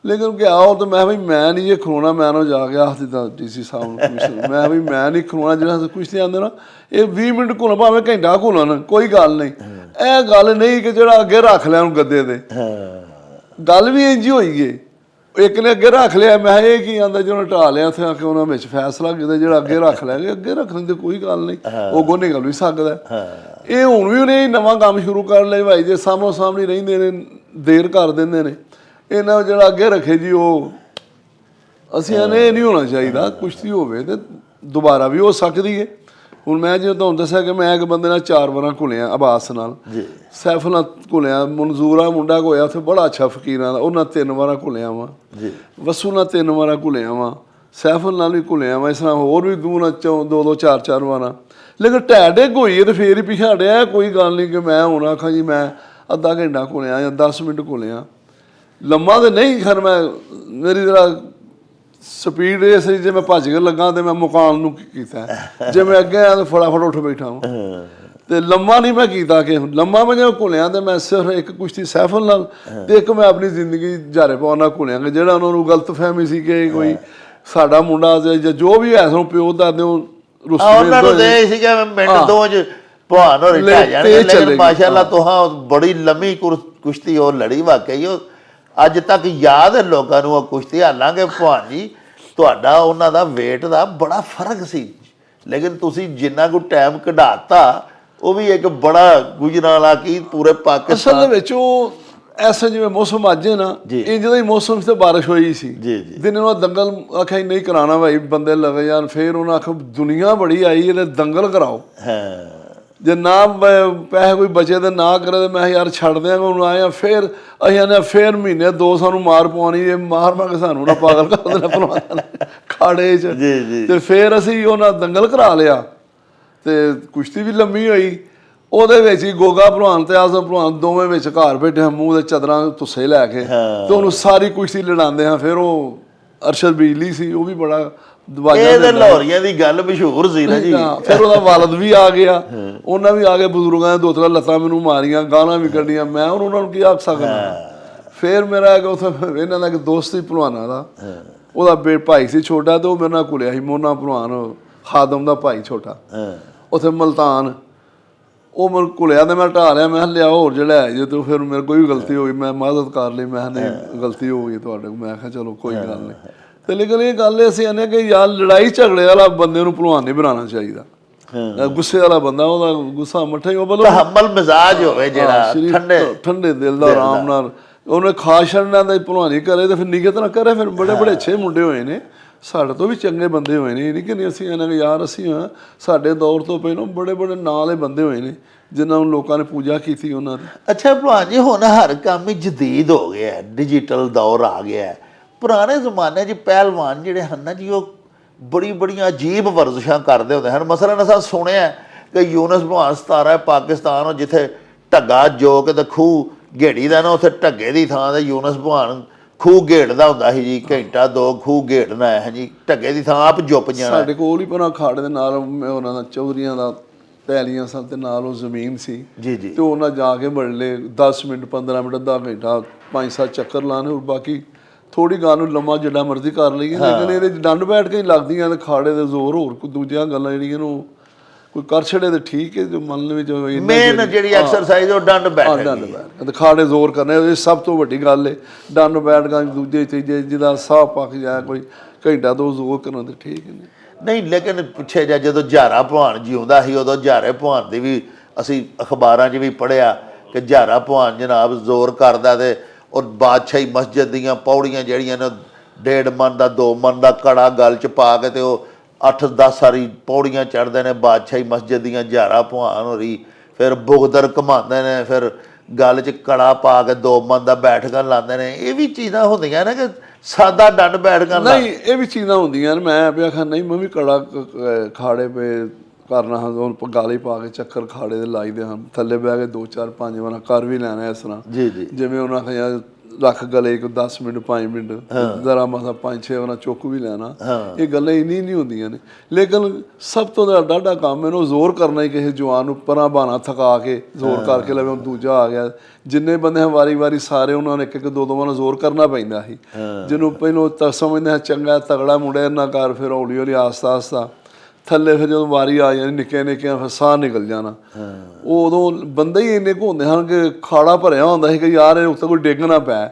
ਲੇਕਿਨ ਕਿ ਆਓ ਤਾਂ ਮੈਂ ਮੈਂ ਨਹੀਂ ਜੇ ਖਲੋਣਾ। ਮੈਂ ਉਹਨੂੰ ਜਾ ਕੇ ਆਖਦੀ ਤਾਂ DC ਸਾਹਿਬ ਨੂੰ ਕਮਿਸ਼ਨਰ, ਮੈਂ ਮੈਂ ਨਹੀਂ ਖਲੋਣਾ। ਜਿਹੜਾ ਕੁਸ਼ਤੀ ਆਉਂਦੇ ਨਾ ਇਹ 20 ਮਿੰਟ ਘੁਲਣ ਭਾਵੇਂ ਘੰਟਾ ਘੁਲਣ ਕੋਈ ਗੱਲ ਨਹੀਂ। ਇਹ ਗੱਲ ਨਹੀਂ ਕਿ ਜਿਹੜਾ ਅੱਗੇ ਰੱਖ ਲਿਆ ਉਹਨੂੰ ਗੱਦੇ ਤੇ, ਗੱਲ ਵੀ ਇੰਝ ਹੋਈ ਏ। ਇੱਕ ਨੇ ਅੱਗੇ ਰੱਖ ਲਿਆ, ਮੈਂ ਇਹ ਕੀ ਆਂਦਾ ਜਿਹਨੂੰ ਢਾ ਲਿਆ ਉੱਥੇ ਆ ਕੇ ਉਹਨਾਂ ਵਿੱਚ ਫੈਸਲਾ ਕੀਤਾ ਜਿਹੜਾ ਅੱਗੇ ਰੱਖ ਲਿਆ ਕਿ ਅੱਗੇ ਰੱਖਣ ਦੀ ਕੋਈ ਗੱਲ ਨਹੀਂ, ਉਹ ਗੋਨੇ ਨਿਕਲ ਵੀ ਸਕਦਾ। ਇਹ ਹੁਣ ਵੀ ਉਹਨੇ ਨਵਾਂ ਕੰਮ ਸ਼ੁਰੂ ਕਰ ਲਿਆ ਭਾਈ, ਜੇ ਸਾਹਮਣੇ ਸਾਹਮਣੇ ਰਹਿੰਦੇ ਨੇ ਦੇਰ ਕਰ ਦਿੰਦੇ ਨੇ। ਇਹਨਾਂ ਜਿਹੜਾ ਅੱਗੇ ਰੱਖੇ ਜੀ ਉਹ ਅਸੀਂ ਆਨੇ ਇਹ ਨਹੀਂ ਹੋਣਾ ਚਾਹੀਦਾ। ਕੁਸ਼ਤੀ ਹੋਵੇ ਤੇ ਦੁਬਾਰਾ ਵੀ ਹੋ ਸਕਦੀ ਹੈ। ਹੁਣ ਮੈਂ ਜਿਵੇਂ ਤੁਹਾਨੂੰ ਦੱਸਿਆ ਕਿ ਮੈਂ ਇੱਕ ਬੰਦੇ ਨਾਲ 4 ਵਾਰਾਂ ਘੁਲਿਆ, ਆਬਾਸ ਨਾਲ, ਸੈਫ ਨਾਲ ਘੁਲਿਆ, ਮਨਜ਼ੂਰਾ ਮੁੰਡਾ ਹੋਇਆ ਉੱਥੇ ਬੜਾ ਅੱਛਾ ਫਕੀਰਾਂ ਦਾ, ਉਹਨਾਂ 3 ਵਾਰਾਂ ਘੁਲਿਆ ਵਾਂ, ਵਸੂ ਨਾਲ 3 ਵਾਰਾਂ ਘੁਲਿਆ ਵਾਂ, ਸੈਫ ਨਾਲ ਵੀ ਘੁਲਿਆ ਵਾਂ, ਇਸ ਤਰ੍ਹਾਂ ਹੋਰ ਵੀ 2-2 4-4 ਵਾਰਾਂ। ਲੇਕਿਨ ਢਹਿ ਹੋਈ ਹੈ ਤੇ ਫੇਰ ਹੀ ਪਿਛਾ ਹਟਿਆ। ਕੋਈ ਗੱਲ ਨਹੀਂ ਕਿ ਮੈਂ ਹੁਣ ਆਖਾਂ ਜੀ ਮੈਂ ਅੱਧਾ ਘੰਟਾ ਘੁਲਿਆ ਜਾਂ 10 ਮਿੰਟ ਘੁਲਿਆ, ਲੰਮਾ ਤਾਂ ਨਹੀਂ। ਖੈਰ ਮੈਂ ਮੇਰੀ ਜਰਾ ਸਪੀਡ ਇਹ ਸੀ, ਜੇ ਮੈਂ ਭੱਜ ਕੇ ਲੱਗਾ ਤੇ ਮੈਂ ਮੁਕਾਮ ਨੂੰ ਕੀਤਾ, ਜੇ ਮੈਂ ਅੱਗੇ ਆਇਆ ਤਾਂ ਫਟਾਫਟ ਉੱਠ ਬੈਠਾ ਵਾਂ। ਤੇ ਲੰਮਾ ਨਹੀਂ ਮੈਂ ਕੀਤਾ ਕਿ ਲੰਮਾ ਮੈਂ ਜਦੋਂ ਘੁਲਿਆ ਤੇ ਮੈਂ ਸਿਰਫ ਇੱਕ ਕੁਸ਼ਤੀ ਸੈਫਲ ਨਾਲ ਤੇ ਇੱਕ ਮੈਂ ਆਪਣੀ ਜ਼ਿੰਦਗੀ ਜਾਰੇ ਪਾਉਣ ਨਾਲ ਘੁਲਿਆ, ਜਿਹੜਾ ਉਹਨਾਂ ਨੂੰ ਗਲਤ ਫਹਿਮੀ ਸੀ ਕਿ ਕੋਈ ਸਾਡਾ ਮੁੰਡਾ ਜਾਂ ਜੋ ਵੀ ਹੈ ਸਾਨੂੰ ਪਿਓ ਦਾਦੇ ਉਹ ਉਹਨਾਂ ਨੂੰ ਦੇ ਸੀ ਕਿ ਮਿੰਟ ਦੋ ਚ ਭਲਵਾਨ ਹੋ ਰਿਹਾ ਜਾਣਗੇ ਲੇਕਿਨ ਮਾਸ਼ਾਅੱਲਾ ਤੁਹਾਂ ਬੜੀ ਲੰਮੀ ਕੁਸ਼ਤੀ ਉਹ ਲੜੀ ਵਾਕਈ ਉਹ ਅੱਜ ਤੱਕ ਯਾਦ ਹੈ ਲੋਕਾਂ ਨੂੰ ਉਹ ਕੁਸ਼ਤੀ। ਹਾਲਾਂਕਿ ਭਲਵਾਨ ਜੀ ਤੁਹਾਡਾ ਉਹਨਾਂ ਦਾ ਵੇਟ ਦਾ ਬੜਾ ਫਰਕ ਸੀ ਲੇਕਿਨ ਤੁਸੀਂ ਜਿੰਨਾ ਕੁ ਟਾਈਮ ਕਢਾਤਾ ਉਹ ਵੀ ਇੱਕ ਬੜਾ ਗੁਜਰਾਂਵਾਲਾ ਕੀ ਪੂਰੇ ਪਾਕਿਸਤਾਨ ਅਸਲ ਦੇ ਵਿੱਚ ਉਹ ਐਸਾ ਜਿਵੇਂ ਮੌਸਮ ਅੱਜ ਹੈ ਨਾ ਇਹ ਜਦੋਂ ਹੀ ਮੌਸਮ ਤੇ ਬਾਰਿਸ਼ ਹੋਈ ਸੀ ਦਿਨ ਉਹਨਾਂ ਦੰਗਲ ਆਖਿਆ ਨਹੀਂ ਕਰਾਉਣਾ ਭਾਈ ਬੰਦੇ ਲਵੇ ਜਾਣ ਫਿਰ ਉਹਨਾਂ ਆਖਿਆ ਦੁਨੀਆ ਬੜੀ ਆਈ ਇਹਨੇ ਦੰਗਲ ਕਰਾਓ ਜੇ ਨਾ ਪੈਸੇ ਕੋਈ ਬਚੇ ਤੇ ਨਾ ਕਰੇ ਤੇ ਮੈਂ ਯਾਰ ਛੱਡ ਦਿਆਂਗਾ ਉਹਨੂੰ ਆਏ ਆ ਫਿਰ ਅਸੀਂ ਆਨੇ ਫਿਰ ਮਹੀਨੇ ਦੋ ਸਾਨੂੰ ਮਾਰ ਪਵਾਉਣੀ ਇਹ ਮਾਰ ਕੇ ਸਾਨੂੰ ਨਾ ਪਾਗਲ ਕਰ ਦੇਣਾ ਭਲਵਾਨਾਂ ਨੇ ਖਾੜੇ 'ਚ ਤੇ ਫਿਰ ਅਸੀਂ ਉਹਨਾਂ ਦੰਗਲ ਕਰਾ ਲਿਆ ਤੇ ਕੁਸ਼ਤੀ ਵੀ ਲੰਮੀ ਹੋਈ ਉਹਦੇ ਵਿੱਚ ਹੀ ਗੋਗਾ ਭਲਵਾਨ ਤੇ ਆਜ਼ਮ ਭਲਵਾਨ ਦੋਵੇਂ ਵਿੱਚ ਘਰ ਬੈਠੇ ਮੂੰਹ ਦੇ ਚਾਦਰਾਂ ਤੁੱਸੇ ਲੈ ਕੇ ਤੇ ਉਹਨੂੰ ਸਾਰੀ ਕੁਸ਼ਤੀ ਲੜਾਉਂਦੇ ਹਾਂ। ਫਿਰ ਉਹ ਅਰਸ਼ਦ ਬਿਜਲੀ ਸੀ ਉਹ ਵੀ ਬੜਾ ਇਹ ਲਾਹੌਰੀਆਂ ਦੀ ਗੱਲ ਮਸ਼ਹੂਰ ਸੀ ਨਾ ਜੀ। ਫਿਰ ਉਹਦਾ ਵਾਲਦ ਵੀ ਆ ਗਿਆ ਉਹਨਾਂ ਵੀ ਆ ਕੇ ਬਜ਼ੁਰਗਾਂ ਦੇ ਦੋ ਤਿੰਨ ਲੱਤਾਂ ਮੈਨੂੰ ਮਾਰੀਆਂ ਗਾਲਾਂ ਵੀ ਕੱਢੀਆਂ ਮੈਂ ਉਹਨਾਂ ਨੂੰ ਕੀ ਆਖ ਸਕਦਾ। ਫਿਰ ਮੇਰਾ ਉੱਥੇ ਇਹਨਾਂ ਦਾ ਇੱਕ ਦੋਸਤ ਸੀ ਭਲਵਾਨਾਂ ਦਾ ਉਹਦਾ ਭਾਈ ਸੀ ਛੋਟਾ ਤੇ ਉਹ ਮੇਰੇ ਨਾਲ ਘੁਲਿਆ ਸੀ ਮੋਨਾ ਭਲਵਾਨ ਖਾਦਮ ਦਾ ਭਾਈ ਛੋਟਾ ਉੱਥੇ ਮਲਤਾਨ ਉਹ ਮੈਨੂੰ ਘੁਲਿਆ ਤੇ ਮੈਂ ਢਾ ਲਿਆ ਮੈਂ ਲਿਆ ਹੋਰ ਜਿਹੜਾ ਹੈ ਜੇ ਤੂੰ ਫਿਰ ਮੇਰੇ ਕੋਈ ਗਲਤੀ ਹੋ ਗਈ ਮੈਂ ਮਦਦ ਕਰ ਲਈ ਮੈਂ ਨਹੀਂ ਗਲਤੀ ਹੋ ਗਈ ਤੁਹਾਡੇ ਮੈਂ ਕਿਹਾ ਚਲੋ ਕੋਈ ਗੱਲ ਨਹੀਂ ਤੇ ਲੇਕਿਨ ਇਹ ਗੱਲ ਅਸੀਂ ਆਨੇ ਕਿ ਯਾਰ ਲੜਾਈ ਝਗੜੇ ਵਾਲਾ ਬੰਦੇ ਨੂੰ ਭਲਵਾਨ ਨਹੀਂ ਬਣਾਉਣਾ ਚਾਹੀਦਾ। ਗੁੱਸੇ ਵਾਲਾ ਬੰਦਾ ਉਹਦਾ ਗੁੱਸਾ ਮੱਠਾ ਹੀ ਉਹ ਬਲ ਤਹੱਮਲ ਮਿਜ਼ਾਜ ਹੋਵੇ ਜਿਹੜਾ ਠੰਡੇ ਦਿਲ ਦਾ ਆਰਾਮ ਨਾਲ ਉਹਨੇ ਖਾਸ ਛੱਡਣਾ ਦਾ ਭਲਵਾਨੀ ਕਰੇ ਤੇ ਫਿਰ ਨਿਗਤ ਨਾ ਕਰੇ। ਫਿਰ ਬੜੇ ਬੜੇ ਅੱਛੇ ਮੁੰਡੇ ਹੋਏ ਨੇ ਸਾਡੇ ਤੋਂ ਵੀ ਚੰਗੇ ਬੰਦੇ ਹੋਏ ਨੇ ਇਹ ਨਹੀਂ ਅਸੀਂ ਇਹਨਾਂ ਯਾਰ ਅਸੀਂ ਹਾਂ ਸਾਡੇ ਦੌਰ ਤੋਂ ਪਹਿਲਾਂ ਬੜੇ ਬੜੇ ਨਾਂ ਵਾਲੇ ਬੰਦੇ ਹੋਏ ਨੇ ਜਿਨ੍ਹਾਂ ਨੂੰ ਲੋਕਾਂ ਨੇ ਪੂਜਾ ਕੀਤੀ ਉਹਨਾਂ ਦੀ। ਅੱਛਾ ਭਲਵਾਨ ਜੀ ਹੁਣ ਹਰ ਕੰਮ ਹੀ ਜਦੀਦ ਹੋ ਗਿਆ ਡਿਜੀਟਲ ਦੌਰ ਆ ਗਿਆ। ਪੁਰਾਣੇ ਜ਼ਮਾਨੇ 'ਚ ਪਹਿਲਵਾਨ ਜਿਹੜੇ ਹਨ ਨਾ ਜੀ ਉਹ ਬੜੀਆਂ ਅਜੀਬ ਵਰਜ਼ਿਸ਼ਾਂ ਕਰਦੇ ਹੁੰਦੇ ਹਨ। ਮਸਲਨ ਅਸਾਂ ਸੁਣਿਆ ਕਿ ਯੂਨਸ ਭਲਵਾਨ 17 ਪਾਕਿਸਤਾਨ ਜਿੱਥੇ ਢੱਗਾ ਜੋ ਕੇ ਤੇ ਖੂਹ ਗੇੜੀ ਦਾ ਨਾ ਉੱਥੇ ਢੱਗੇ ਦੀ ਥਾਂ ਤੇ ਯੂਨਸ ਭਲਵਾਨ ਖੂਹ ਗੇੜਦਾ ਹੁੰਦਾ ਸੀ ਜੀ ਘੰਟਾ ਦੋ ਖੂਹ ਗੇੜਨਾ ਹੈ ਜੀ ਢੱਗੇ ਦੀ ਥਾਂ ਆਪ ਜੁੱਪ ਜਾਣਾ। ਸਾਡੇ ਕੋਲ ਹੀ ਪਰਾਂ ਖਾੜੇ ਦੇ ਨਾਲ ਉਹਨਾਂ ਦਾ ਚੌਧਰੀਆਂ ਦਾ ਪੈਲੀਆਂ ਸਨ ਤੇ ਨਾਲ ਉਹ ਜ਼ਮੀਨ ਸੀ ਜੀ ਜੀ ਤੇ ਉਹਨਾਂ ਜਾ ਕੇ ਬੜਲੇ 10 ਮਿੰਟ 15 ਮਿੰਟ ਅੱਧਾ ਘੰਟਾ 5-7 ਚੱਕਰ ਲਾਣੇ ਔਰ ਬਾਕੀ ਥੋੜੀ ਗਾਂ ਨੂੰ ਲੰਮਾ ਜਿੱਡਾ ਮਰਜ਼ੀ ਕਰ ਲਈਏ ਲੇਕਿਨ ਇਹਦੇ ਡੰਡ ਬੈਠ ਕੇ ਹੀ ਲੱਗਦੀਆਂ ਤੇ ਖਾੜੇ ਦੇ ਜ਼ੋਰ ਹੋਰ ਕੋਈ ਦੂਜੀਆਂ ਗੱਲਾਂ ਜਿਹੜੀਆਂ ਨੂੰ ਕੋਈ ਕਰ ਛੜੇ ਤੇ ਠੀਕ ਹੈ ਜੋ ਮਨ ਵਿੱਚ ਮੇਨ ਜਿਹੜੀ ਐਕਸਰਸਾਈਜ਼ ਉਹ ਡੰਡ ਬੈਠ ਤੇ ਖਾੜੇ ਜ਼ੋਰ ਕਰਨੇ ਇਹ ਸਭ ਤੋਂ ਵੱਡੀ ਗੱਲ ਹੈ। ਡੰਡ ਬੈਠ ਕੇ ਦੂਜੇ ਤੀਜੇ ਜਿਹਦਾ ਸਾਹ ਪੱਕ ਜਾਏ ਕੋਈ ਘੰਟਾ ਦੋ ਜ਼ੋਰ ਕਰਨਾ ਤੇ ਠੀਕ ਨਹੀਂ ਲੇਕਿਨ ਪਿੱਛੇ ਜਦੋਂ ਜਾਰਾ ਭਲਵਾਨ ਜਿਉਂਦਾ ਸੀ ਉਦੋਂ ਜਾਰੇ ਭਲਵਾਨ ਦੀ ਵੀ ਅਸੀਂ ਅਖਬਾਰਾਂ 'ਚ ਵੀ ਪੜ੍ਹਿਆ ਕਿ ਜਾਰਾ ਭਲਵਾਨ ਜਨਾਬ ਜ਼ੋਰ ਕਰਦਾ ਤੇ ਔਰ ਬਾਦਸ਼ਾਹੀ ਮਸਜਿਦ ਦੀਆਂ ਪੌੜੀਆਂ ਜਿਹੜੀਆਂ ਨੇ 1.5 ਮਣ ਦਾ 2 ਮਣ ਦਾ ਕੜਾ ਗਲ 'ਚ ਪਾ ਕੇ ਤੇ ਉਹ 8-10 ਸਾਰੀ ਪੌੜੀਆਂ ਚੜ੍ਹਦੇ ਨੇ ਬਾਦਸ਼ਾਹੀ ਮਸਜਿਦ ਦੀਆਂ ਜਾਰਾ ਭਲਵਾਨ ਹੋ ਰਹੀ ਫਿਰ ਬੁਗਦਰ ਘੁਮਾਉਂਦੇ ਨੇ ਫਿਰ ਗਲ 'ਚ ਕੜਾ ਪਾ ਕੇ 2 ਮਣ ਦਾ ਬੈਠਕਾਂ ਲਾਉਂਦੇ ਨੇ। ਇਹ ਵੀ ਚੀਜ਼ਾਂ ਹੁੰਦੀਆਂ ਨੇ ਕਿ ਸਾਦਾ ਡੰਡ ਬੈਠਕਾਂ ਨਹੀਂ ਇਹ ਵੀ ਚੀਜ਼ਾਂ ਹੁੰਦੀਆਂ ਨੇ। ਮੈਂ ਪਿਆ ਆਖਿਆ ਨਹੀਂ ਮੈਂ ਵੀ ਕੜਾ ਖਾੜੇ ਪੇ ਕਰਨਾ ਹਾਂ ਉਹ ਗਾਲੀ ਪਾ ਕੇ ਚੱਕਰ ਖਾੜੇ ਦੇ ਲਾਈਦੇ ਹਨ ਥੱਲੇ ਬਹਿ ਕੇ 2-4-5 ਵਾਰ ਕਰ ਵੀ ਲੈਣਾ ਇਸ ਤਰ੍ਹਾਂ ਜਿਵੇਂ ਉਹਨਾਂ ਕਿਹਾ ਰੱਖ ਗਲੇ 10 ਮਿੰਟ 5 ਮਿੰਟ ਜ਼ਰਾ ਮਸਾ 5-6 ਵਾਰ ਚੁੱਕ ਵੀ ਲੈਣਾ। ਇਹ ਗੱਲਾਂ ਇੰਨੀ ਨਹੀਂ ਹੁੰਦੀਆਂ ਨੇ ਲੇਕਿਨ ਸਭ ਤੋਂ ਡਾਢਾ ਕੰਮ ਇਹਨੂੰ ਜ਼ੋਰ ਕਰਨਾ ਹੀ ਕਿਸੇ ਜਵਾਨ ਨੂੰ ਪਰਾਂ ਬਹਾਨਾ ਥਕਾ ਕੇ ਜ਼ੋਰ ਕਰਕੇ ਲਵੇ ਹੁਣ ਦੂਜਾ ਆ ਗਿਆ ਜਿੰਨੇ ਬੰਦੇ ਵਾਰੀ ਸਾਰੇ ਉਹਨਾਂ ਨੇ ਇੱਕ ਦੋ ਵਾਰ ਜ਼ੋਰ ਕਰਨਾ ਪੈਂਦਾ ਸੀ ਜਿਹਨੂੰ ਪਹਿਲੋਂ ਤਾਂ ਸਮਝਦੇ ਚੰਗਾ ਤਗੜਾ ਮੁੰਡਾ ਇਹਨਾਂ ਕਰ ਫਿਰ ਹੌਲੀ ਹੌਲੀ ਆਸਤਾ ਥੱਲੇ ਫਿਰ ਜਦੋਂ ਵਾਰੀ ਆ ਜਾਣੀ ਨਿੱਕੇ ਫਿਰ ਸਾਹ ਨਿਕਲ ਜਾਣਾ। ਉਹ ਉਦੋਂ ਬੰਦੇ ਹੀ ਇੰਨੇ ਕੁ ਹੁੰਦੇ ਹਨ ਕਿ ਖਾੜਾ ਭਰਿਆ ਹੁੰਦਾ ਸੀ ਕਿ ਯਾਰ ਇਹ ਉੱਤੇ ਕੋਈ ਡਿੱਗ ਨਾ ਪੈ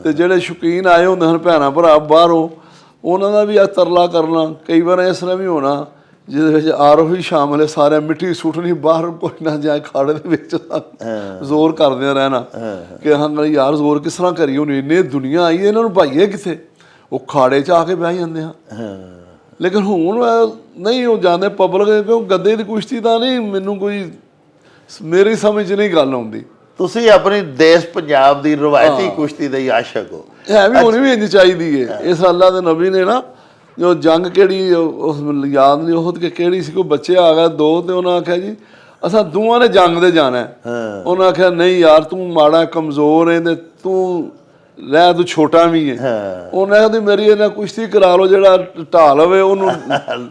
ਤੇ ਜਿਹੜੇ ਸ਼ੌਕੀਨ ਆਏ ਹੁੰਦੇ ਹਨ ਭੈਣਾਂ ਭਰਾ ਬਾਹਰੋਂ ਉਹਨਾਂ ਦਾ ਵੀ ਆ ਤਰਲਾ ਕਰਨਾ। ਕਈ ਵਾਰ ਇਸ ਤਰ੍ਹਾਂ ਵੀ ਹੋਣਾ ਜਿਹਦੇ ਵਿੱਚ ਆਰਫ ਵੀ ਸ਼ਾਮਲ ਹੈ ਸਾਰੇ ਮਿੱਟੀ ਸੁੱਟਣੀ ਬਾਹਰ ਕੋਈ ਨਾ ਜਾਏ ਖਾੜੇ ਦੇ ਵਿੱਚ ਜ਼ੋਰ ਕਰਦਿਆਂ ਰਹਿਣਾ ਕਿ ਹਾਂ ਯਾਰ ਜ਼ੋਰ ਕਿਸ ਤਰ੍ਹਾਂ ਕਰੀਏ ਹੁਣ ਇੰਨੇ ਦੁਨੀਆ ਆਈ ਇਹਨਾਂ ਨੂੰ ਭਾਈਏ ਕਿੱਥੇ ਉਹ ਖਾੜੇ 'ਚ ਆ ਕੇ ਬਹਿ ਜਾਂਦੇ ਹਾਂ। ਲੇਕਿਨ ਹੁਣ ਨਹੀਂ ਉਹ ਜਾਂਦੇ ਪਬਲਿਕ ਕਿਉਂ ਗੱਦੇ ਦੀ ਕੁਸ਼ਤੀ ਤਾਂ ਨਹੀਂ ਮੈਨੂੰ ਕੋਈ ਮੇਰੀ ਸਮਝ 'ਚ ਨਹੀਂ ਗੱਲ ਆਉਂਦੀ। ਤੁਸੀਂ ਆਪਣੀ ਦੇਸ਼ ਪੰਜਾਬ ਦੀ ਰਵਾਇਤੀ ਕੁਸ਼ਤੀ ਦੇ ਆਸ਼ਕ ਹੋ ਹੈ ਵੀ ਹੋਣੀ ਵੀ ਇੰਨੀ ਚਾਹੀਦੀ ਹੈ। ਇਸ ਅੱਲਾ ਦੇ ਨਬੀ ਨੇ ਨਾ ਜੋ ਜੰਗ ਕਿਹੜੀ ਉਸ ਯਾਦ ਨਹੀਂ ਉਹ ਕਿਹੜੀ ਸੀ ਕੋਈ ਬੱਚੇ ਆ ਗਏ 2 ਤੇ ਉਹਨਾਂ ਆਖਿਆ ਜੀ ਅਸਾਂ ਦੋਵਾਂ ਨੇ ਜੰਗ ਦੇ ਜਾਣਾ ਉਹਨਾਂ ਆਖਿਆ ਨਹੀਂ ਯਾਰ ਤੂੰ ਮਾੜਾ ਕਮਜ਼ੋਰ ਹੈ ਤੇ ਤੂੰ ਰਹਿ ਤੂੰ ਛੋਟਾ ਵੀ ਹੈ ਉਹਨੇ ਕਹਿੰਦੀ ਮੇਰੀ ਇਹਨਾਂ ਕੁਸ਼ਤੀ ਕਰਾ ਲਓ ਜਿਹੜਾ ਢਾਲ ਹੋਵੇ ਉਹਨੂੰ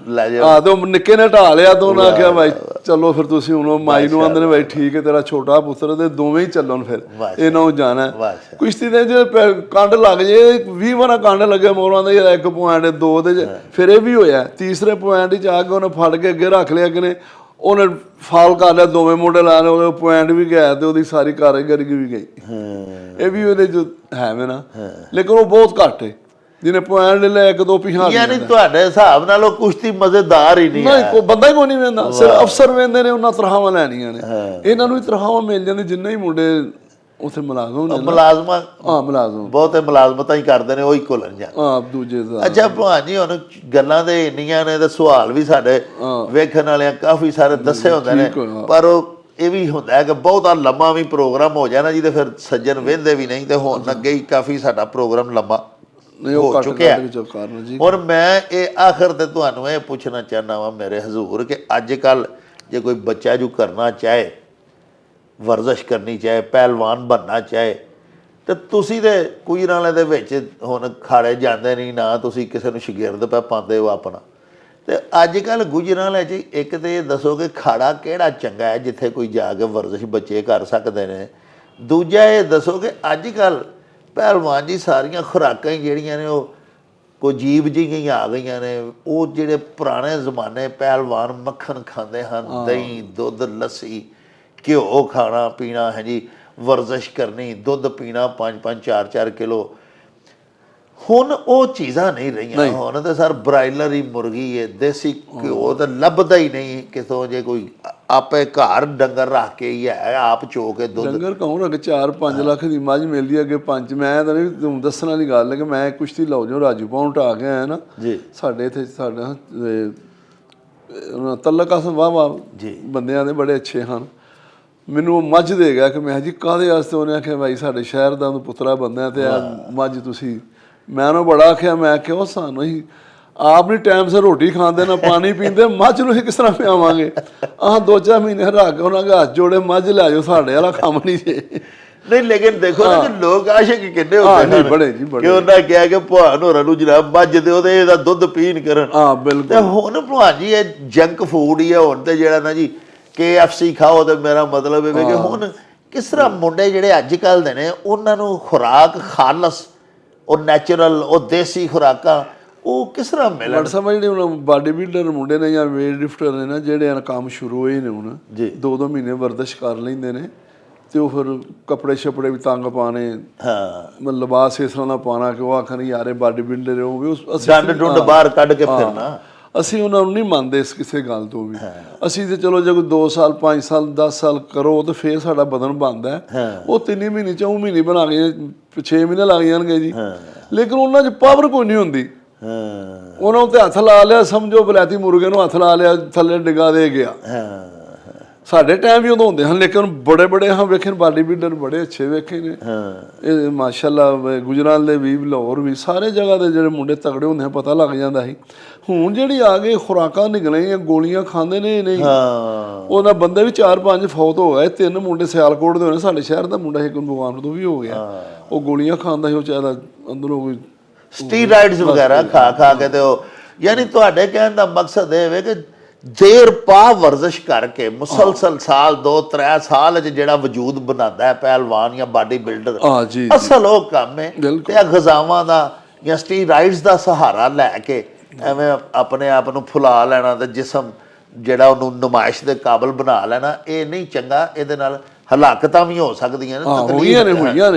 ਲੈ ਜਾ ਆ ਤੇ ਉਹ ਨਿੱਕੇ ਨੇ ਢਾਲ ਲਿਆ ਤੇ ਉਹਨਾਂ ਆਖਿਆ ਭਾਈ ਚਲੋ ਫਿਰ ਤੁਸੀਂ ਹੁਣ ਮਾਈ ਨੂੰ ਆਂਦੇ ਨੇ ਭਾਈ ਠੀਕ ਹੈ ਤੇਰਾ ਛੋਟਾ ਪੁੱਤਰ ਤੇ ਦੋਵੇਂ ਹੀ ਚੱਲਣ ਫਿਰ ਇਹਨਾਂ ਨੂੰ ਜਾਣਾ ਕੁਸ਼ਤੀ ਦੇ ਜੇ ਕੰਡ ਲੱਗ ਜੇ 20 ਵਾਰ ਕੰਡ ਲੱਗੇ ਮੋਰਾਂ ਦਾ ਯਾਰ 1 ਪੁਆਇੰਟ 2 ਦੇ ਫਿਰ ਇਹ ਵੀ ਹੋਇਆ ਤੀਸਰੇ ਪੁਆਇੰਟ 'ਚ ਆ ਕੇ ਉਹਨੇ ਫੜ ਕੇ ਅੱਗੇ ਰੱਖ ਲਿਆ ਕਿ ਨੇ ਉਹਨੇ ਫਾਲ ਕਰ ਲਿਆ ਦੋਵੇਂ ਮੁੰਡੇ ਲਾ ਲਏ ਉਹਦੇ ਪੁਆਇੰਟ ਵੀ ਗਿਆ ਤੇ ਉਹਦੀ ਸਾਰੀ ਕਾਰਗਰੀ ਵੀ ਗਈ ਇਹ ਵੀ ਉਹਦੇ ਜੋ ਹੈ ਵੇ ਨਾ ਲੇਕਿਨ ਉਹ ਬਹੁਤ ਘੱਟ ਹੈ ਜਿਹਨੇ ਪੁਆਇੰਟ ਲੈ ਲਿਆ 1-2 ਪਿਛਾਂ ਯਾਨੀ ਤੁਹਾਡੇ ਹਿਸਾਬ ਨਾਲ ਉਹ ਕੁਸ਼ਤੀ ਮਜ਼ੇਦਾਰ ਹੀ ਨਹੀਂ ਨਹੀਂ ਕੋਈ ਬੰਦਾ ਹੀ ਕੋਈ ਨਹੀਂ ਵੇਂਦਾ ਸਿਰਫ ਅਫਸਰ ਵੇਂਦੇ ਨੇ ਉਹਨਾਂ ਤਨਖਾਹਾਂ ਲੈਣੀਆਂ ਨੇ ਇਹਨਾਂ ਨੂੰ ਵੀ ਤਨਖਾਹਾਂ ਮਿਲ ਜਾਂਦੀ ਜਿੰਨੇ ਹੀ ਮੁੰਡੇ ਉੱਥੇ ਮੁਲਾਜ਼ਮਾਂ ਬਹੁਤੇ ਮੁਲਾਜ਼ਮਤਾਂ ਹੀ ਕਰਦੇ ਨੇ ਉਹੀ ਘੁਲਣ ਜਾਂਦੇ ਦੂਜੇ ਅੱਛਾ ਭਲਵਾਨ ਜੀ ਹੁਣ ਗੱਲਾਂ ਦੇ ਇੰਨੀਆਂ ਨੇ ਤੇ ਸਵਾਲ ਵੀ ਸਾਡੇ ਵੇਖਣ ਵਾਲਿਆਂ ਕਾਫੀ ਸਾਰੇ ਦੱਸੇ ਹੁੰਦੇ ਨੇ ਪਰ ਇਹ ਵੀ ਹੁੰਦਾ ਹੈ ਕਿ ਬਹੁਤਾ ਲੰਮਾ ਵੀ ਪ੍ਰੋਗਰਾਮ ਹੋ ਜਾਣਾ ਜੀ ਤੇ ਫਿਰ ਸੱਜਣ ਵਹਿੰਦੇ ਵੀ ਨਹੀਂ ਤੇ ਹੁਣ ਅੱਗੇ ਹੀ ਕਾਫੀ ਸਾਡਾ ਪ੍ਰੋਗਰਾਮ ਲੰਮਾ ਹੋ ਚੁੱਕਿਆ ਔਰ ਮੈਂ ਇਹ ਆਖਰ ਤੇ ਤੁਹਾਨੂੰ ਇਹ ਪੁੱਛਣਾ ਚਾਹੁੰਦਾ ਵਾਂ ਮੇਰੇ ਹਜ਼ੂਰ ਕਿ ਅੱਜ ਕੱਲ੍ਹ ਜੇ ਕੋਈ ਬੱਚਾ ਜੋ ਕਰਨਾ ਚਾਹੇ ਵਰਜ਼ਿਸ਼ ਕਰਨੀ ਚਾਹੇ ਪਹਿਲਵਾਨ ਬਣਨਾ ਚਾਹੇ ਤੇ ਤੁਸੀਂ ਤੇ ਗੁਜਰਾਂਵਾਲੇ ਦੇ ਵਿੱਚ ਹੁਣ ਖਾੜੇ ਜਾਂਦੇ ਨਹੀਂ ਨਾ ਤੁਸੀਂ ਕਿਸੇ ਨੂੰ ਸ਼ਾਗਿਰਦ ਪਾ ਪਾਉਂਦੇ ਹੋ ਆਪਣਾ ਤੇ ਅੱਜ ਕੱਲ੍ਹ ਗੁਜਰਾਂਵਾਲੇ 'ਚ ਇੱਕ ਤਾਂ ਇਹ ਦੱਸੋ ਕਿ ਖਾੜਾ ਕਿਹੜਾ ਚੰਗਾ ਹੈ ਜਿੱਥੇ ਕੋਈ ਜਾ ਕੇ ਵਰਜ਼ਿਸ਼ ਬੱਚੇ ਕਰ ਸਕਦੇ ਨੇ ਦੂਜਾ ਇਹ ਦੱਸੋ ਕਿ ਅੱਜ ਕੱਲ੍ਹ ਪਹਿਲਵਾਨ ਜੀ ਸਾਰੀਆਂ ਖੁਰਾਕਾਂ ਹੀ ਜਿਹੜੀਆਂ ਨੇ ਉਹ ਕੋਈ ਅਜੀਬ ਜਿਹੀਆਂ ਆ ਗਈਆਂ ਨੇ ਉਹ ਜਿਹੜੇ ਪੁਰਾਣੇ ਜ਼ਮਾਨੇ ਪਹਿਲਵਾਨ ਮੱਖਣ ਖਾਂਦੇ ਹਨ ਦਹੀਂ ਦੁੱਧ ਲੱਸੀ ਘਿਓ ਖਾਣਾ ਪੀਣਾ ਹੈ ਜੀ ਵਰਜ਼ਿਸ਼ ਕਰਨੀ ਦੁੱਧ ਪੀਣਾ 5-5 4-4 ਕਿਲੋ ਹੁਣ ਉਹ ਚੀਜ਼ਾਂ ਨਹੀਂ ਰਹੀਆਂ ਹੁਣ ਤਾਂ ਸਰ ਬਰਾਇਲਰ ਹੀ ਮੁਰਗੀ ਹੈ ਦੇਸੀ ਘਿਓ ਤਾਂ ਲੱਭਦਾ ਹੀ ਨਹੀਂ ਕਿਤੋਂ ਜੇ ਕੋਈ ਆਪੇ ਘਰ ਡੰਗਰ ਰੱਖ ਕੇ ਹੀ ਹੈ ਆਪ ਚੋ ਕੇ ਦੁੱਧ ਡੰਗਰ ਕੌਣ ਅੱਗੇ 4-5 ਲੱਖ ਦੀ ਮੱਝ ਮਿਲਦੀ ਹੈ ਅੱਗੇ 5 ਮੈਂ ਤਾਂ ਨਹੀਂ ਤੁਹਾਨੂੰ ਦੱਸਣ ਵਾਲੀ ਗੱਲ ਹੈ ਕਿ ਮੈਂ ਕੁਸ਼ਤੀ ਲਾਓ ਜੋ ਰਾਜੂ ਪਾਉਣ ਢਾ ਕੇ ਆਇਆ ਨਾ ਜੀ ਸਾਡੇ ਇੱਥੇ ਸਾਡਾ ਤਲਕ ਆਸਮ ਵਾਹ ਜੀ ਬੰਦਿਆਂ ਦੇ ਬੜੇ ਅੱਛੇ ਹਨ ਮੈਨੂੰ ਮੱਝ ਦੇ ਗਿਆ ਕਿ ਮੈਂ ਜੀ ਕਾਹਦੇ ਵਾਸਤੇ ਉਹਨੇ ਆਖਿਆ ਭਾਈ ਸਾਡੇ ਸ਼ਹਿਰ ਦਾ ਪੁੱਤਰਾ ਬੰਦਾ ਤੇ ਮੱਝ ਤੁਸੀਂ ਮੈਂ ਉਹਨੂੰ ਬੜਾ ਆਖਿਆ ਮੈਂ ਕਿਹਾ ਸਾਨੂੰ ਹੀ ਆਪ ਨਹੀਂ ਟਾਈਮ ਸਿਰ ਰੋਟੀ ਖਾਂਦੇ ਨਾ ਪਾਣੀ ਪੀਂਦੇ ਮੱਝ ਨੂੰ ਅਸੀਂ ਕਿਸ ਤਰ੍ਹਾਂ ਪਿਆਵਾਂਗੇ 2-4 ਮਹੀਨੇ ਰੱਖ ਕੇ ਉਹਨਾਂ ਦੇ ਹੱਥ ਜੋੜੇ ਮੱਝ ਲੈ ਜਾਓ ਸਾਡੇ ਵਾਲਾ ਕੰਮ ਨਹੀਂ ਜੇ ਨਹੀਂ ਲੇਕਿਨ ਦੇਖੋ ਨਾ ਕਿ ਲੋਕ ਆਸ਼ਕ ਕਿੰਨੇ ਹੁੰਦੇ ਨੇ ਬੜੇ ਜੀ ਬੜੇ ਕਿ ਉਹਨਾਂ ਕਿਹਾ ਕਿ ਭਲਵਾਨ ਹੋਰਾਂ ਨੂੰ ਜਨਾਬ ਮੱਝ ਦੇ ਉਹਦੇ ਇਹਦਾ ਦੁੱਧ ਪੀਣ ਕਰਨ ਬਿਲਕੁਲ ਤੇ ਹੁਣ ਭਲਵਾਨ ਜੀ ਇਹ ਜੰਕ ਫੂਡ ਹੀ ਹੈ ਹੁਣ ਤੇ ਜਿਹੜਾ ਨਾ ਜੀ KFC ਖਾਓ ਤੇ ਮੇਰਾ ਮਤਲਬ ਇਹ ਕਿ ਹੁਣ ਕਿਸ ਤਰ੍ਹਾਂ ਮੁੰਡੇ ਜਿਹੜੇ ਅੱਜ ਕੱਲ੍ਹ ਦੇ ਨੇ ਉਹਨਾਂ ਨੂੰ ਖੁਰਾਕ ਖਾਲਸ ਉਹ ਨੈਚੁਰਲ ਉਹ ਦੇਸੀ ਖੁਰਾਕਾਂ ਉਹ ਕਿਸ ਤਰ੍ਹਾਂ ਮਿਲਣ ਸਮਝ ਨਹੀਂ ਹੁਣ ਬਾਡੀ ਬਿਲਡਰ ਮੁੰਡੇ ਨੇ ਜਾਂ ਵੇਟ ਲਿਫਟਰ ਨੇ ਨਾ ਜਿਹੜੇ ਕੰਮ ਸ਼ੁਰੂ ਹੋਏ ਨੇ ਹੁਣ 2-2 ਮਹੀਨੇ ਵਰਜ਼ਿਸ਼ ਕਰ ਲੈਂਦੇ ਨੇ ਤੇ ਉਹ ਫਿਰ ਕੱਪੜੇ ਛਪੜੇ ਵੀ ਤੰਗ ਪਾਣੇ ਲਿਬਾਸ ਇਸ ਤਰ੍ਹਾਂ ਦਾ ਪਾਉਣਾ ਕਿ ਉਹ ਆਖਣ ਯਾਰ ਬਾਡੀ ਬਿਲਡਰ ਉਹ ਵੀ ਡੰਡ ਡੁੰਡ ਬਾਹਰ ਕੱਢ ਕੇ ਫਿਰਨਾ ਅਸੀਂ ਉਹਨਾਂ ਨੂੰ ਨਹੀਂ ਮੰਨਦੇ ਇਸ ਕਿਸੇ ਗੱਲ ਤੋਂ ਵੀ ਅਸੀਂ ਤੇ ਚਲੋ ਜੇ ਕੋਈ 2 ਸਾਲ 5 ਸਾਲ 10 ਸਾਲ ਕਰੋ ਤਾਂ ਫਿਰ ਸਾਡਾ ਬਦਨ ਬਣਦਾ ਉਹ 3 ਮਹੀਨੇ 4 ਮਹੀਨੇ ਬਣਾ ਕੇ 6 ਮਹੀਨੇ ਲੱਗ ਜਾਣਗੇ ਜੀ ਲੇਕਿਨ ਉਹਨਾਂ 'ਚ ਪਾਵਰ ਕੋਈ ਨਹੀਂ ਹੁੰਦੀ ਉਹਨਾਂ ਉੱਤੇ ਹੱਥ ਲਾ ਲਿਆ ਸਮਝੋ ਬਲੈਤੀ ਮੁਰਗੇ ਨੂੰ ਹੱਥ ਲਾ ਲਿਆ ਥੱਲੇ ਡਿੱਗਾ ਦੇ ਗਿਆ ਸਾਡੇ ਟਾਈਮ ਵੀ ਉਦੋਂ ਹੁੰਦੇ ਹਨ ਲੇਕਿਨ ਬੜੇ ਬੜੇ ਹਾਂ ਵੇਖੇ ਬਾਡੀ ਬਿਲਡਰ ਬੜੇ ਅੱਛੇ ਵੇਖੇ ਨੇ ਇਹ ਮਾਸ਼ਾਅੱਲਾ ਗੁਜਰਾਂਵਾਲੇ ਵੀ ਲਾਹੌਰ ਵੀ ਸਾਰੇ ਜਗ੍ਹਾ ਦੇ ਜਿਹੜੇ ਮੁੰਡੇ ਤਗੜੇ ਹੁੰਦੇ ਆ ਪਤਾ ਲੱਗ ਜਾਂਦਾ ਸੀ ਹੁਣ ਜਿਹੜੀ ਆ ਗਏ ਖੁਰਾਕਾਂ ਨਿਕਲੀਆਂ ਗੋਲੀਆਂ ਖਾਂਦੇ ਨੇ ਨਹੀਂ ਉਹਨਾਂ ਬੰਦੇ ਵੀ 4-5 ਫੌਤ ਹੋ ਗਏ 3 ਮੁੰਡੇ ਸਿਆਲਕੋਟ ਦੇ ਹੋਣੇ ਸਾਡੇ ਸ਼ਹਿਰ ਦਾ ਮੁੰਡਾ ਇੱਕ ਭਗਵਾਨ ਤੋਂ ਵੀ ਹੋ ਗਿਆ ਉਹ ਗੋਲੀਆਂ ਖਾਂਦਾ ਸੀ ਉਹ ਚਾਹਦਾ ਅੰਦਰੋਂ ਕੋਈ ਸਟੀਰਾਇਡਸ ਵਗੈਰਾ ਖਾ ਕੇ ਤੇ ਉਹ ਯਾਨੀ ਤੁਹਾਡੇ ਕਹਿਣ ਦਾ ਮਕਸਦ ਇਹ ਹੈ ਕਿ ਦੇਰ ਪਾ ਵਰਜ਼ਿਸ਼ ਕਰਕੇ ਮੁਸਲਸਲ ਸਾਲ 2-3 ਸਾਲ 'ਚ ਜਿਹੜਾ ਵਜੂਦ ਬਣਾਉਂਦਾ ਹੈ ਪਹਿਲਵਾਨ ਜਾਂ ਬਾਡੀ ਬਿਲਡਰ ਅਸਲ ਉਹ ਕੰਮ ਹੈ ਤੇ ਇਹ ਗਜ਼ਾਵਾਂ ਦਾ ਜਾਂ ਸਟੀਰਾਇਡਸ ਦਾ ਸਹਾਰਾ ਲੈ ਕੇ ਐਵੇਂ ਆਪਣੇ ਆਪ ਨੂੰ ਫੁਲਾ ਲੈਣਾ ਤੇ ਜਿਸਮ ਜਿਹੜਾ ਉਹਨੂੰ ਨੁਮਾਇਸ਼ ਦੇ ਕਾਬਲ ਬਣਾ ਲੈਣਾ ਇਹ ਨਹੀਂ ਚੰਗਾ ਇਹਦੇ ਨਾਲ ਹਲਾਕਤਾਂ ਵੀ ਹੋ ਸਕਦੀਆਂ ਨੇ ਹੋਈਆਂ ਨੇ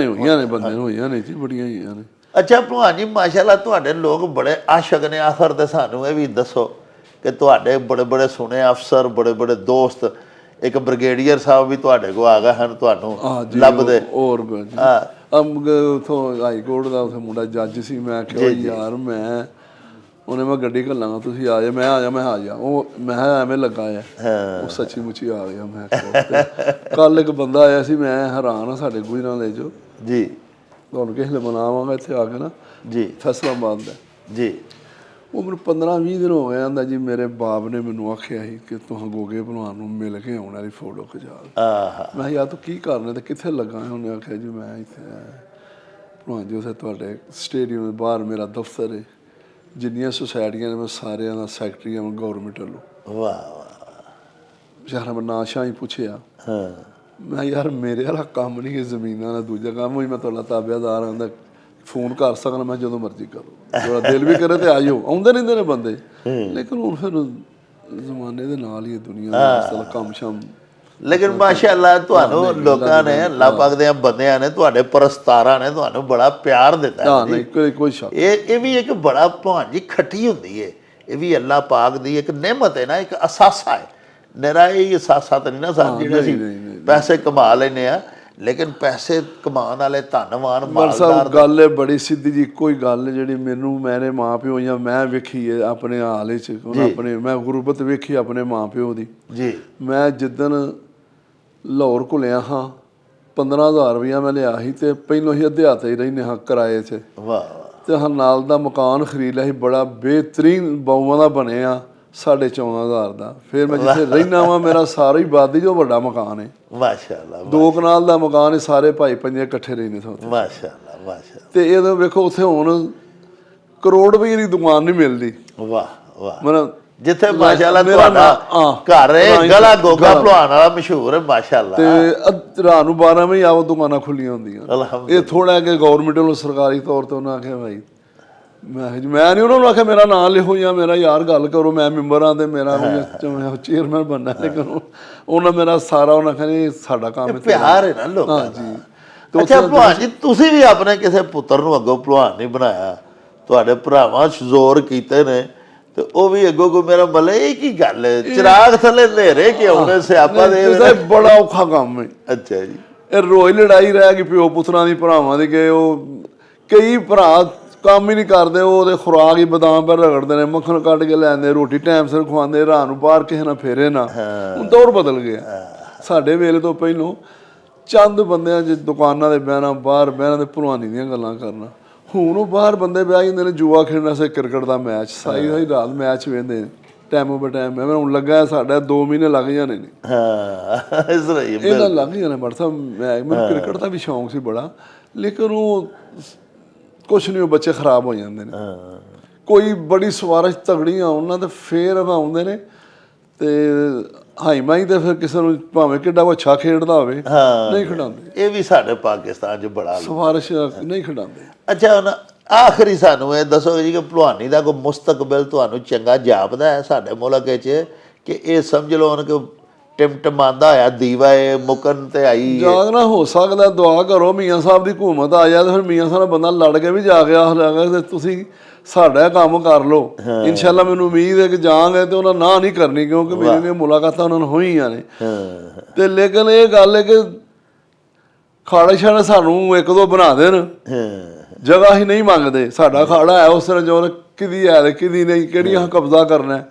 ਬੰਦੇ ਨੂੰ ਹੋਈਆਂ ਨੇ ਜੀ ਬੜੀਆਂ ਹੋਈਆਂ ਨੇ ਅੱਛਾ ਭਲਵਾਨ ਜੀ ਮਾਸ਼ਾਅੱਲਾ ਤੁਹਾਡੇ ਲੋਕ ਬੜੇ ਆਸ਼ਕ ਨੇ ਆਖਰ ਤੇ ਸਾਨੂੰ ਇਹ ਵੀ ਦੱਸੋ ਕਿ ਤੁਹਾਡੇ ਬੜੇ ਬੜੇ ਸੁਣੇ ਅਫਸਰ ਬੜੇ ਬੜੇ ਦੋਸਤ ਇੱਕ ਬ੍ਰਿਗੇਡੀਅਰ ਸਾਹਿਬ ਵੀ ਤੁਹਾਡੇ ਕੋਲ ਆ ਗਏ ਹਨ ਤੁਹਾਨੂੰ ਲੱਭਦੇ ਹੋਰ ਉੱਥੋਂ ਹਾਈ ਕੋਰਟ ਦਾ ਉੱਥੇ ਮੁੰਡਾ ਜੱਜ ਸੀ ਮੈਂ ਕਿਹਾ ਯਾਰ ਉਹਨੇ ਮੈਂ ਗੱਡੀ ਘੱਲਾਂਗਾ ਤੁਸੀਂ ਆ ਜਾ ਮੈਂ ਆ ਜਾ ਉਹ ਮੈਂ ਐਵੇਂ ਲੱਗਾ ਆ ਉਹ ਸੱਚੀ ਮੁੱਚੀ ਆ ਗਿਆ ਮੈਂ ਕੱਲ ਇੱਕ ਬੰਦਾ ਆਇਆ ਸੀ ਮੈਂ ਹੈਰਾਨ ਆ ਸਾਡੇ ਗੁਜਰਾਂਵਾਲੇ 'ਚੋਂ ਜੀ ਤੁਹਾਨੂੰ ਕਿਸੇ ਨੇ ਮਨਾਵਾਂਗਾ ਇੱਥੇ ਆ ਕੇ ਨਾ ਜੀ ਫੈਸਲਾਬਾਦ ਦਾ ਜੀ ਉਹ ਮੈਨੂੰ 15-20 ਦਿਨ ਹੋ ਗਏ ਆਂਦਾ ਜੀ ਮੇਰੇ ਬਾਪ ਨੇ ਮੈਨੂੰ ਆਖਿਆ ਸੀ ਕਿ ਤੁਸੀਂ ਗੋਗੇ ਭਲਵਾਨ ਨੂੰ ਮਿਲ ਕੇ ਆਉਣ ਵਾਲੀ ਫੋਟੋ ਖਿਚਾ ਮੈਂ ਯਾਰ ਤੂੰ ਕੀ ਕਰਨਾ ਤੇ ਕਿੱਥੇ ਲੱਗਾ ਉਹਨੇ ਆਖਿਆ ਜੀ ਮੈਂ ਇੱਥੇ ਭਲਵਾਨ ਜੀ ਉੱਥੇ ਤੁਹਾਡੇ ਸਟੇਡੀਅਮ ਦੇ ਬਾਹਰ ਮੇਰਾ ਦਫ਼ਤਰ ਹੈ, ਜਿੰਨੀਆਂ ਸੁਸਾਇਟੀਆਂ ਨੇ ਮੈਂ ਸਾਰਿਆਂ ਦਾ ਸੈਕਟਰੀ ਹਾਂ ਗੌਰਮੈਂਟ ਵੱਲੋਂ। ਵਾਹ ਵਾਹ ਯਾਰ ਮੈਂ ਨਾ ਸ਼ਾਹ ਹੀ ਪੁੱਛਿਆ, ਹਾਂ ਮੈਂ ਯਾਰ ਮੇਰੇ ਵਾਲਾ ਕੰਮ ਨਹੀਂ ਹੈ ਜ਼ਮੀਨਾਂ ਦਾ, ਦੂਜਾ ਕੰਮ ਹੋਈ ਮੈਂ ਤੁਹਾਡਾ ਤਾਬੇਦਾਰ ਆਂਦਾ ਫੋਨ ਕਰ ਸਕਦਾ, ਮੈਂ ਜਦੋਂ ਮਰਜ਼ੀ ਕਰੋ, ਜਿਹੜਾ ਦਿਲ ਵੀ ਕਰੇ ਤੇ ਆ ਜਾਓ। ਆਉਂਦੇ ਰਹਿੰਦੇ ਨੇ ਬੰਦੇ, ਲੇਕਿਨ ਹੁਣ ਫਿਰ ਜ਼ਮਾਨੇ ਦੇ ਨਾਲ ਹੀ ਦੁਨੀਆ ਦਾ ਕੰਮ ਸ਼ਾਮ। ਲੇਕਿਨ ਮਾਸ਼ਾਅੱਲਾ ਤੁਹਾਨੂੰ ਲੋਕਾਂ ਨੇ, ਅੱਲਾਹ ਪਾਕ ਦੇ ਬੰਦਿਆਂ ਨੇ, ਤੁਹਾਡੇ ਪਰਸਤਾਰਾਂ ਨੇ ਤੁਹਾਨੂੰ ਬੜਾ ਪਿਆਰ ਦਿੱਤਾ। ਹਾਂ ਨਹੀਂ ਕੋਈ ਸ਼ੱਕ। ਇਹ ਵੀ ਇੱਕ ਬੜਾ ਭਾਣ ਜੀ ਖੱਟੀ ਹੁੰਦੀ ਹੈ, ਇਹ ਵੀ ਅੱਲਾਹ ਪਾਕ ਦੀ ਇੱਕ ਨਿਹਮਤ ਹੈ ਨਾ, ਇੱਕ ਅਸਾਸਾ ਹੈ। ਨਿਰਾ ਇਹ ਅਸਾਸਾ ਤਾਂ ਨਹੀਂ ਨਾ ਸਾਨੂੰ ਜਿਹੜੇ ਅਸੀਂ ਪੈਸੇ ਕਮਾ ਲੈਂਦੇ ਆ, ਲੇਕਿਨ ਪੈਸੇ ਕਮਾਉਣ ਵਾਲੇ ਧੰਨਵਾਨ ਮਾਲਦਾਰ। ਗੱਲ ਹੈ ਬੜੀ ਸਿੱਧੀ ਜੀ, ਇੱਕੋ ਹੀ ਗੱਲ ਜਿਹੜੀ ਮੈਨੂੰ ਮੇਰੇ ਮਾਂ ਪਿਓ ਜਾਂ ਮੈਂ ਵੇਖੀ ਹੈ ਆਪਣੇ ਹਾਲ ਵਿੱਚ, ਆਪਣੇ ਮੈਂ ਗੁਰਬਤ ਵੇਖੀ ਆਪਣੇ ਮਾਂ ਪਿਓ ਦੀ ਜੀ। ਮੈਂ ਜਿੱਦਣ ਲਾਹੌਰ ਘੁਲਿਆ ਹਾਂ 15,000 ਰੁਪਇਆ ਮੈਂ ਲਿਆ ਸੀ, ਤੇ ਪਹਿਲੋਂ ਹੀ ਅੱਧੇ ਹੱਥ ਹੀ ਰਹਿੰਦੇ ਹਾਂ ਕਿਰਾਏ 'ਚ। ਵਾਹ। ਤੇ ਹਾਂ ਨਾਲ ਦਾ ਮਕਾਨ ਖਰੀਦ ਲਿਆ ਸੀ, ਬੜਾ ਬਿਹਤਰੀਨ ਬਾਊਆਂ ਦਾ ਬਣਿਆ 14,500 ਦਾ। ਫਿਰ ਮੈਂ ਜਿੱਥੇ ਰਹਿਣਾ ਵਾ ਮੇਰਾ ਸਾਰਾ ਹੀ ਬਾਦੀ ਜੋ ਵੱਡਾ ਮਕਾਨ ਹੈ, ਮਾਸ਼ਾਅੱਲਾ 2 ਕਨਾਲ ਦਾ ਮਕਾਨ ਹੈ, ਸਾਰੇ ਭਾਈ ਪੰਜੇ ਇਕੱਠੇ ਰਹਿੰਦੇ ਸਨ। ਮਾਸ਼ਾਅੱਲਾ ਮਾਸ਼ਾਅੱਲਾ। ਤੇ ਇਹ ਵੇਖੋ ਉੱਥੇ ਹੁਣ ਕਰੋੜ ਰੁਪਏ ਦੀ ਦੁਕਾਨ ਨਹੀਂ ਮਿਲਦੀ। ਵਾਹ ਵਾਹ। ਮਤਲਬ ਜਿੱਥੇ ਮਾਸ਼ਾਅੱਲਾ ਤੁਹਾਡਾ ਘਰ ਹੈ, ਗਲਾ ਗੋਗਾ ਭਲਵਾਨ ਵਾਲਾ ਮਸ਼ਹੂਰ ਹੈ ਮਾਸ਼ਾਅੱਲਾ। ਤੇ ਰਾਤ ਨੂੰ 12 ਵਜੇ ਆਵੋ ਦੁਕਾਨਾਂ ਖੁੱਲੀਆਂ ਹੁੰਦੀਆਂ। ਇਹ ਥੋੜਾ ਕਿ ਗੌਰਮੈਂਟ ਵੱਲੋਂ ਸਰਕਾਰੀ ਤੌਰ ਤੇ ਉਹਨਾਂ ਆਖਿਆ ਭਾਈ, ਮੈਂ ਨਹੀਂ ਉਹਨਾਂ ਨੂੰ ਆਖਿਆ ਮੇਰਾ ਨਾਂ ਲਿਖੋ ਜਾਂ ਮੇਰਾ ਯਾਰ ਗੱਲ ਕਰੋ, ਮੈਂ ਮੈਂਬਰ ਹਾਂ ਤੇ ਮੇਰਾ ਚੇਅਰਮੈਨ ਬਣਨਾ, ਲੇਕਿਨ ਉਹਨਾਂ ਮੇਰਾ ਸਾਰਾ ਉਹਨਾਂ ਕਹਿੰਦੇ ਸਾਡਾ ਕੰਮ ਪਿਆਰ ਹੈ ਨਾ ਲੋਕਾਂ ਦਾ। ਅੱਛਾ ਭਲਵਾਨ ਜੀ, ਤੁਸੀਂ ਵੀ ਆਪਣੇ ਕਿਸੇ ਪੁੱਤਰ ਨੂੰ ਅੱਗੋਂ ਭਲਵਾਨ ਨਹੀਂ ਬਣਾਇਆ, ਤੁਹਾਡੇ ਭਰਾਵਾਂ ਜ਼ੋਰ ਕੀਤੇ ਨੇ ਤੇ ਉਹ ਵੀ ਅੱਗੋਂ ਕੋਈ ਮੇਰਾ ਮਲੇ, ਇਹ ਕੀ ਗੱਲ ਹੈ? ਚਿਰਾਗ ਥੱਲੇ ਹਨੇਰੇ ਕਿਉਂ ਨੇ? ਸਿਆਪਾ ਦੇ ਬੜਾ ਔਖਾ ਕੰਮ ਹੈ। ਅੱਛਾ ਜੀ। ਇਹ ਰੋਜ਼ ਲੜਾਈ ਰਹਿ ਗਈ ਪਿਓ ਪੁੱਤਰਾਂ ਦੀ, ਭਰਾਵਾਂ ਦੀ, ਕਿ ਉਹ ਕਈ ਭਰਾ ਕੰਮ ਹੀ ਨਹੀਂ ਕਰਦੇ, ਉਹਦੇ ਖੁਰਾਕ ਹੀ ਬਦਾਮ ਪਰ ਰਗੜਦੇ ਨੇ, ਮੱਖਣ ਕੱਢ ਕੇ ਲੈਂਦੇ, ਰੋਟੀ ਟਾਈਮ ਸਿਰ ਖਵਾਉਂਦੇ, ਰਾਤ ਨੂੰ ਬਾਹਰ ਕਿਸੇ ਨਾਲ ਫੇਰੇ ਨਾ। ਹੁਣ ਦੌਰ ਬਦਲ ਗਿਆ। ਸਾਡੇ ਵੇਲੇ ਤੋਂ ਪਹਿਲੋਂ ਚੰਦ ਬੰਦਿਆਂ 'ਚ ਦੁਕਾਨਾਂ ਦੇ ਬਹਿਣਾ, ਬਾਹਰ ਬਹਿਣਾ ਤੇ ਭਲਵਾਨੀ ਦੀਆਂ ਗੱਲਾਂ ਕਰਨਾ। ਹੁਣ ਉਹ ਬਾਹਰ ਬੰਦੇ ਬਹਿ ਜਾਂਦੇ ਨੇ ਜੂਆ ਖੇਡਣ ਵਾਸਤੇ, ਕ੍ਰਿਕਟ ਦਾ ਮੈਚ ਸਾਰੀ ਸਾਰੀ ਰਾਤ ਮੈਚ ਵੇਖਦੇ ਨੇ ਟਾਈਮ ਬ ਟਾਈਮ। ਮੈਂ ਹੁਣ ਲੱਗਾ ਸਾਡਾ 2 ਮਹੀਨੇ ਲੱਗ ਜਾਣੇ ਨੇ। ਹਾਂ ਇਸ ਤਰ੍ਹਾਂ ਹੀ ਇਹਦਾ ਲੱਗ ਜਾਣਾ ਬੜਾ ਸਾਹਿਬ। ਮੈਨੂੰ ਕ੍ਰਿਕਟ ਦਾ ਵੀ ਸ਼ੌਂਕ ਸੀ ਬੜਾ, ਲੇਕਿਨ ਉਹ ਕੁਛ ਨਹੀਂ, ਉਹ ਬੱਚੇ ਖਰਾਬ ਹੋ ਜਾਂਦੇ ਨੇ। ਕੋਈ ਬੜੀ ਸਵਾਰਿਸ਼ ਤਗੜੀਆਂ ਉਹਨਾਂ ਤੇ ਫੇਰ ਆਉਂਦੇ ਨੇ ਤੇ ਹਾਈ ਮਾਈ ਤੇ ਫਿਰ ਕਿਸੇ ਨੂੰ ਭਾਵੇਂ ਕਿੱਡਾ ਅੱਛਾ ਖੇਡਦਾ ਹੋਵੇ ਨਹੀਂ ਖਿਡਾਉਂਦੇ। ਇਹ ਵੀ ਸਾਡੇ ਪਾਕਿਸਤਾਨ 'ਚ ਬੜਾ ਸਵਾਰਿਸ਼ ਨਹੀਂ ਖਿਡਾਉਂਦੇ। ਅੱਛਾ ਹੁਣ ਆਖਰੀ ਸਾਨੂੰ ਇਹ ਦੱਸੋ ਜੀ ਕਿ ਭਲਵਾਨੀ ਦਾ ਕੋਈ ਮੁਸਤਕਬਲ ਤੁਹਾਨੂੰ ਚੰਗਾ ਜਾਪਦਾ ਹੈ ਸਾਡੇ ਮੁਲਕ 'ਚ, ਕਿ ਇਹ ਸਮਝ ਲਓ ਕਿ ਟਿਮਟਮਾਂਦਾ ਹੋਇਆ ਦੀਵਾ ਇਹ ਮੁਕਨ ਤੇ ਆਈ ਜਾਗਣਾ ਹੋ ਸਕਦਾ? ਦੁਆ ਕਰੋ ਮੀਆਂ ਸਾਹਿਬ ਦੀ ਹਕੂਮਤ ਆ ਜਾਏ ਤੇ ਫਿਰ ਮੀਆਂ ਸਾਹਿਬ ਬੰਦਾ ਲੜ ਕੇ ਵੀ ਜਾ ਕੇ ਆਖ ਲਿਆ ਤੇ ਤੁਸੀਂ ਸਾਡਾ ਕੰਮ ਕਰ ਲਓ। ਇਨਸ਼ਾਅੱਲਾ ਮੈਨੂੰ ਉਮੀਦ ਹੈ ਕਿ ਜਾਵਾਂਗੇ ਤੇ ਉਹਨਾਂ ਨਾ ਨਹੀਂ ਕਰਨੀ, ਕਿਉਂਕਿ ਮੇਰੀਆਂ ਮੁਲਾਕਾਤਾਂ ਉਹਨਾਂ ਨਾਲ ਹੋਈਆਂ ਨੇ। ਤੇ ਲੇਕਿਨ ਇਹ ਗੱਲ ਹੈ ਕਿ ਖਾੜੇ ਛਾੜੇ ਸਾਨੂੰ 1-2 ਬਣਾ ਦੇਣ, ਜਗ੍ਹਾ ਹੀ ਨਹੀਂ ਮੰਗਦੇ। ਸਾਡਾ ਖਾੜਾ ਹੈ ਉਸ ਤਰ੍ਹਾਂ ਜੋ ਕਿਹਦੀ ਹੈ ਤੇ ਕਿਹਦੀ ਨਹੀਂ, ਕਿਹੜੀਆਂ ਕਬਜ਼ਾ ਕਰਨਾ,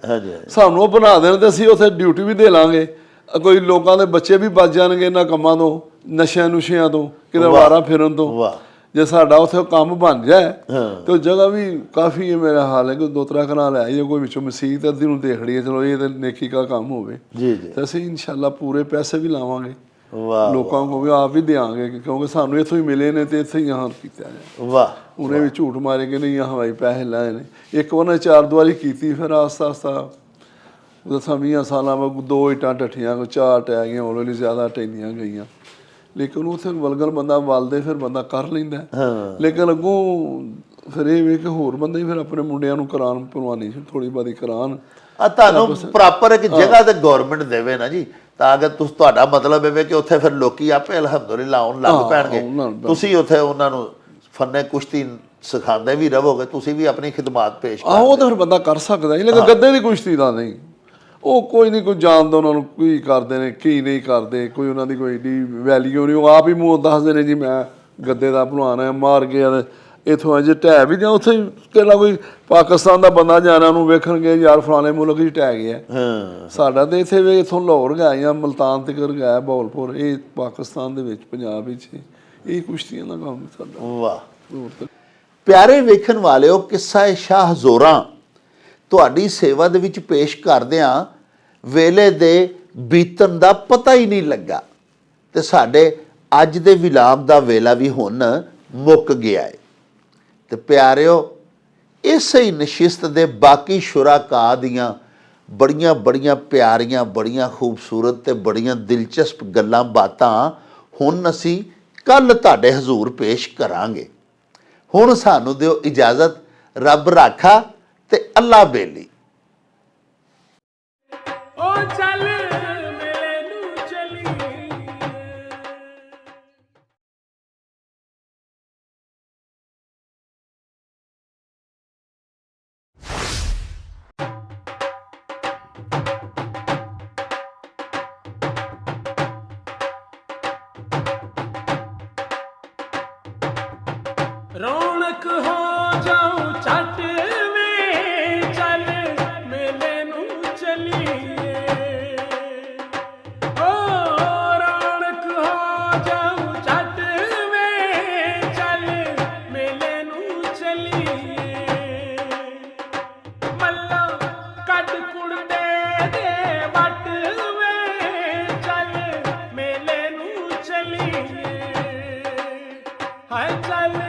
ਸਾਨੂੰ ਉਹ ਬਣਾ ਦੇਣ ਤੇ ਅਸੀਂ ਉੱਥੇ ਡਿਊਟੀ ਵੀ ਦੇ ਲਾਂਗੇ। ਕੋਈ ਲੋਕਾਂ ਦੇ ਬੱਚੇ ਵੀ ਬਚ ਜਾਣਗੇ ਇਹਨਾਂ ਕੰਮਾਂ ਤੋਂ, ਨਸ਼ਿਆਂ ਨੁਸ਼ਿਆਂ ਤੋਂ, ਕਿਤੇ ਵਾਰਾ ਫਿਰਨ ਤੋਂ। ਜੇ ਸਾਡਾ ਉੱਥੇ ਕੰਮ ਬਣ ਜਾਏ ਤੇ ਉਹ ਜਗ੍ਹਾ ਵੀ ਕਾਫੀ ਹੈ। ਮੇਰਾ ਹਾਲ ਹੈ ਕਿ 2-3 ਕਨਾਲ ਹੈ ਜਾਂ ਕੋਈ ਵਿੱਚੋਂ ਮਸੀਤ ਅੱਧੀ ਨੂੰ ਦੇਖ ਲਈਏ, ਚਲੋ ਇਹ ਤਾਂ ਨੇਕੀ ਦਾ ਕੰਮ ਹੋਵੇ ਤੇ ਅਸੀਂ ਇਨਸ਼ਾਅੱਲਾ ਪੂਰੇ ਪੈਸੇ ਵੀ ਲਾਵਾਂਗੇ, ਲੋਕਾਂ ਕੋਲ ਵੀ ਆਪ ਵੀ ਦਿਆਂਗੇ, ਕਿਉਂਕਿ ਸਾਨੂੰ ਇੱਥੋਂ ਹੀ ਮਿਲੇ ਨੇ ਤੇ ਇੱਥੇ ਹੀ ਆਹ ਕੀਤਾ ਜਾਏ। ਵਾਹ। ਉਹਨੇ ਵੀ ਝੂਠ ਮਾਰੇ ਕਿ ਨਹੀਂ ਆਹ ਭਾਈ ਪੈਸੇ ਲਾਏ ਨੇ। ਇੱਕ ਉਹਨੇ 4 ਦੁਆਰੀ ਕੀਤੀ, ਫਿਰ ਆਸਤਾ ਆਸਤਾ 20 ਸਾਲਾਂ ਬਾਅਦ 2 ਇੱਟਾਂ ਢੱਠੀਆਂ, 4 ਟਹਿ ਗਈਆਂ, ਹੌਲੀ ਜ਼ਿਆਦਾ ਟੈਂਦੀਆਂ ਗਈਆਂ। ਲੇਕਿਨ ਉੱਥੇ ਵਲਗਲ ਬੰਦਾ ਵਲਦੇ ਫਿਰ ਬੰਦਾ ਕਰ ਲੈਂਦਾ। ਲੇਕਿਨ ਅੱਗੋਂ ਫਿਰ ਇਹ ਵੇ ਕਿ ਹੋਰ ਬੰਦੇ ਫਿਰ ਆਪਣੇ ਮੁੰਡਿਆਂ ਨੂੰ ਕਰਾਉਣ, ਭਲਵਾਨੀ ਥੋੜ੍ਹੀ ਬਹੁਤੀ ਕਰਾਉਣ। ਤੁਹਾਨੂੰ ਪ੍ਰੋਪਰ ਇੱਕ ਜਗ੍ਹਾ ਤੇ ਗਵਰਨਮੈਂਟ ਦੇਵੇ ਨਾ ਜੀ, ਤਾਂ ਕਿ ਤੁਹਾਡਾ ਮਤਲਬ ਇਹ ਕਿ ਉੱਥੇ ਫਿਰ ਲੋਕੀ ਆਪੇ ਅਲਹਮਦੁਲਿਲਾ ਆਉਣ ਲੱਗ ਪੈਣਗੇ। ਤੁਸੀਂ ਉੱਥੇ ਉਹਨਾਂ ਨੂੰ ਫੰਨੇ ਕੁਸ਼ਤੀ ਸਿਖਾਉਂਦੇ ਵੀ ਰਹੋਗੇ, ਤੁਸੀਂ ਵੀ ਆਪਣੀ ਖਿਦਮਾਤ ਪੇਸ਼ ਕਰੋ। ਉਹ ਤਾਂ ਫਿਰ ਬੰਦਾ ਕਰ ਸਕਦਾ ਜੀ, ਲੇਕਿਨ ਗੱਦੇ ਦੀ ਕੁਸ਼ਤੀ ਦਾ ਨਹੀਂ। ਉਹ ਕੋਈ ਨਹੀਂ, ਕੋਈ ਜਾਣਦਾ ਉਹਨਾਂ ਨੂੰ ਕੀ ਕਰਦੇ ਨੇ ਕੀ ਨਹੀਂ ਕਰਦੇ, ਕੋਈ ਉਹਨਾਂ ਦੀ ਕੋਈ ਏਡੀ ਵੈਲਿਊ ਨਹੀਂ। ਉਹ ਆਪ ਹੀ ਮੂੰਹ ਦੱਸਦੇ ਨੇ ਜੀ ਮੈਂ ਗੱਦੇ ਦਾ ਭਲਵਾਨ ਹੈ, ਮਾਰ ਗਿਆ ਇੱਥੋਂ ਅਜੇ ਢਹਿ ਵੀ ਜਾਂ ਉੱਥੇ ਕਿਹੜਾ ਕੋਈ ਪਾਕਿਸਤਾਨ ਦਾ ਬੰਦਾ ਜਾਣਾ ਉਹਨੂੰ ਵੇਖਣਗੇ ਯਾਰ ਫਲਾਣੇ ਮੁਲਕ 'ਚ ਢਹਿ ਗਿਆ। ਸਾਡਾ ਤਾਂ ਇੱਥੇ ਵੀ ਇੱਥੋਂ ਲਾਹੌਰ ਗਿਆ ਜਾਂ ਮੁਲਤਾਨ ਤੱਕ ਗਿਆ, ਬਹਾਵਲਪੁਰ, ਇਹ ਪਾਕਿਸਤਾਨ ਦੇ ਵਿੱਚ ਪੰਜਾਬ ਵਿੱਚ ਇਹ ਕੁਸ਼ਤੀਆਂ ਦਾ ਕੰਮ ਸਾਡਾ। ਵਾਹ। ਪਿਆਰੇ ਵੇਖਣ ਵਾਲਿਓ, ਕਿੱਸਾ ਸ਼ਾਹ ਜ਼ੋਰਾਂ ਤੁਹਾਡੀ ਸੇਵਾ ਦੇ ਵਿੱਚ ਪੇਸ਼ ਕਰਦਿਆਂ ਵੇਲੇ ਦੇ ਬੀਤਣ ਦਾ ਪਤਾ ਹੀ ਨਹੀਂ ਲੱਗਾ ਤੇ ਸਾਡੇ ਅੱਜ ਦੇ ਵਿਲਾਪ ਦਾ ਵੇਲਾ ਵੀ ਹੁਣ ਮੁੱਕ ਗਿਆ ਹੈ। ਤੇ ਪਿਆਰਿਓ, ਇਸੇ ਹੀ ਨਸ਼ਿਸਤ ਦੇ ਬਾਕੀ ਸ਼ੁਰਾਕਾ ਦੀਆਂ ਬੜੀਆਂ ਬੜੀਆਂ ਪਿਆਰੀਆਂ, ਬੜੀਆਂ ਖੂਬਸੂਰਤ ਤੇ ਬੜੀਆਂ ਦਿਲਚਸਪ ਗੱਲਾਂ ਬਾਤਾਂ ਹੁਣ ਅਸੀਂ ਕੱਲ੍ਹ ਤੁਹਾਡੇ ਹਜ਼ੂਰ ਪੇਸ਼ ਕਰਾਂਗੇ। ਹੁਣ ਸਾਨੂੰ ਦਿਓ ਇਜਾਜ਼ਤ। ਰੱਬ ਰਾਖਾ ਤੇ ਅੱਲਾ ਬੇਲੀ। ਰੌਣਕ ਹੋ ਜਾਉ ਛੱਟ ਵੇ ਚੱਲ ਮੇਲੇ ਨੂੰ ਚਲੀਏ। ਓ ਰੌਣਕ ਹੋ ਜਾਉ ਛੱਟ ਵੇ ਚੱਲ ਮੇਲੇ ਨੂੰ ਚਲੀਏ। ਮੱਲਾ ਕੱਢ ਕੁੜਤੇ ਦੇ ਵੱਟ ਵੇ ਚੱਲ ਮੇਲੇ ਨੂੰ ਚਲੀਏ। ਹਾਏ ਚੱਲ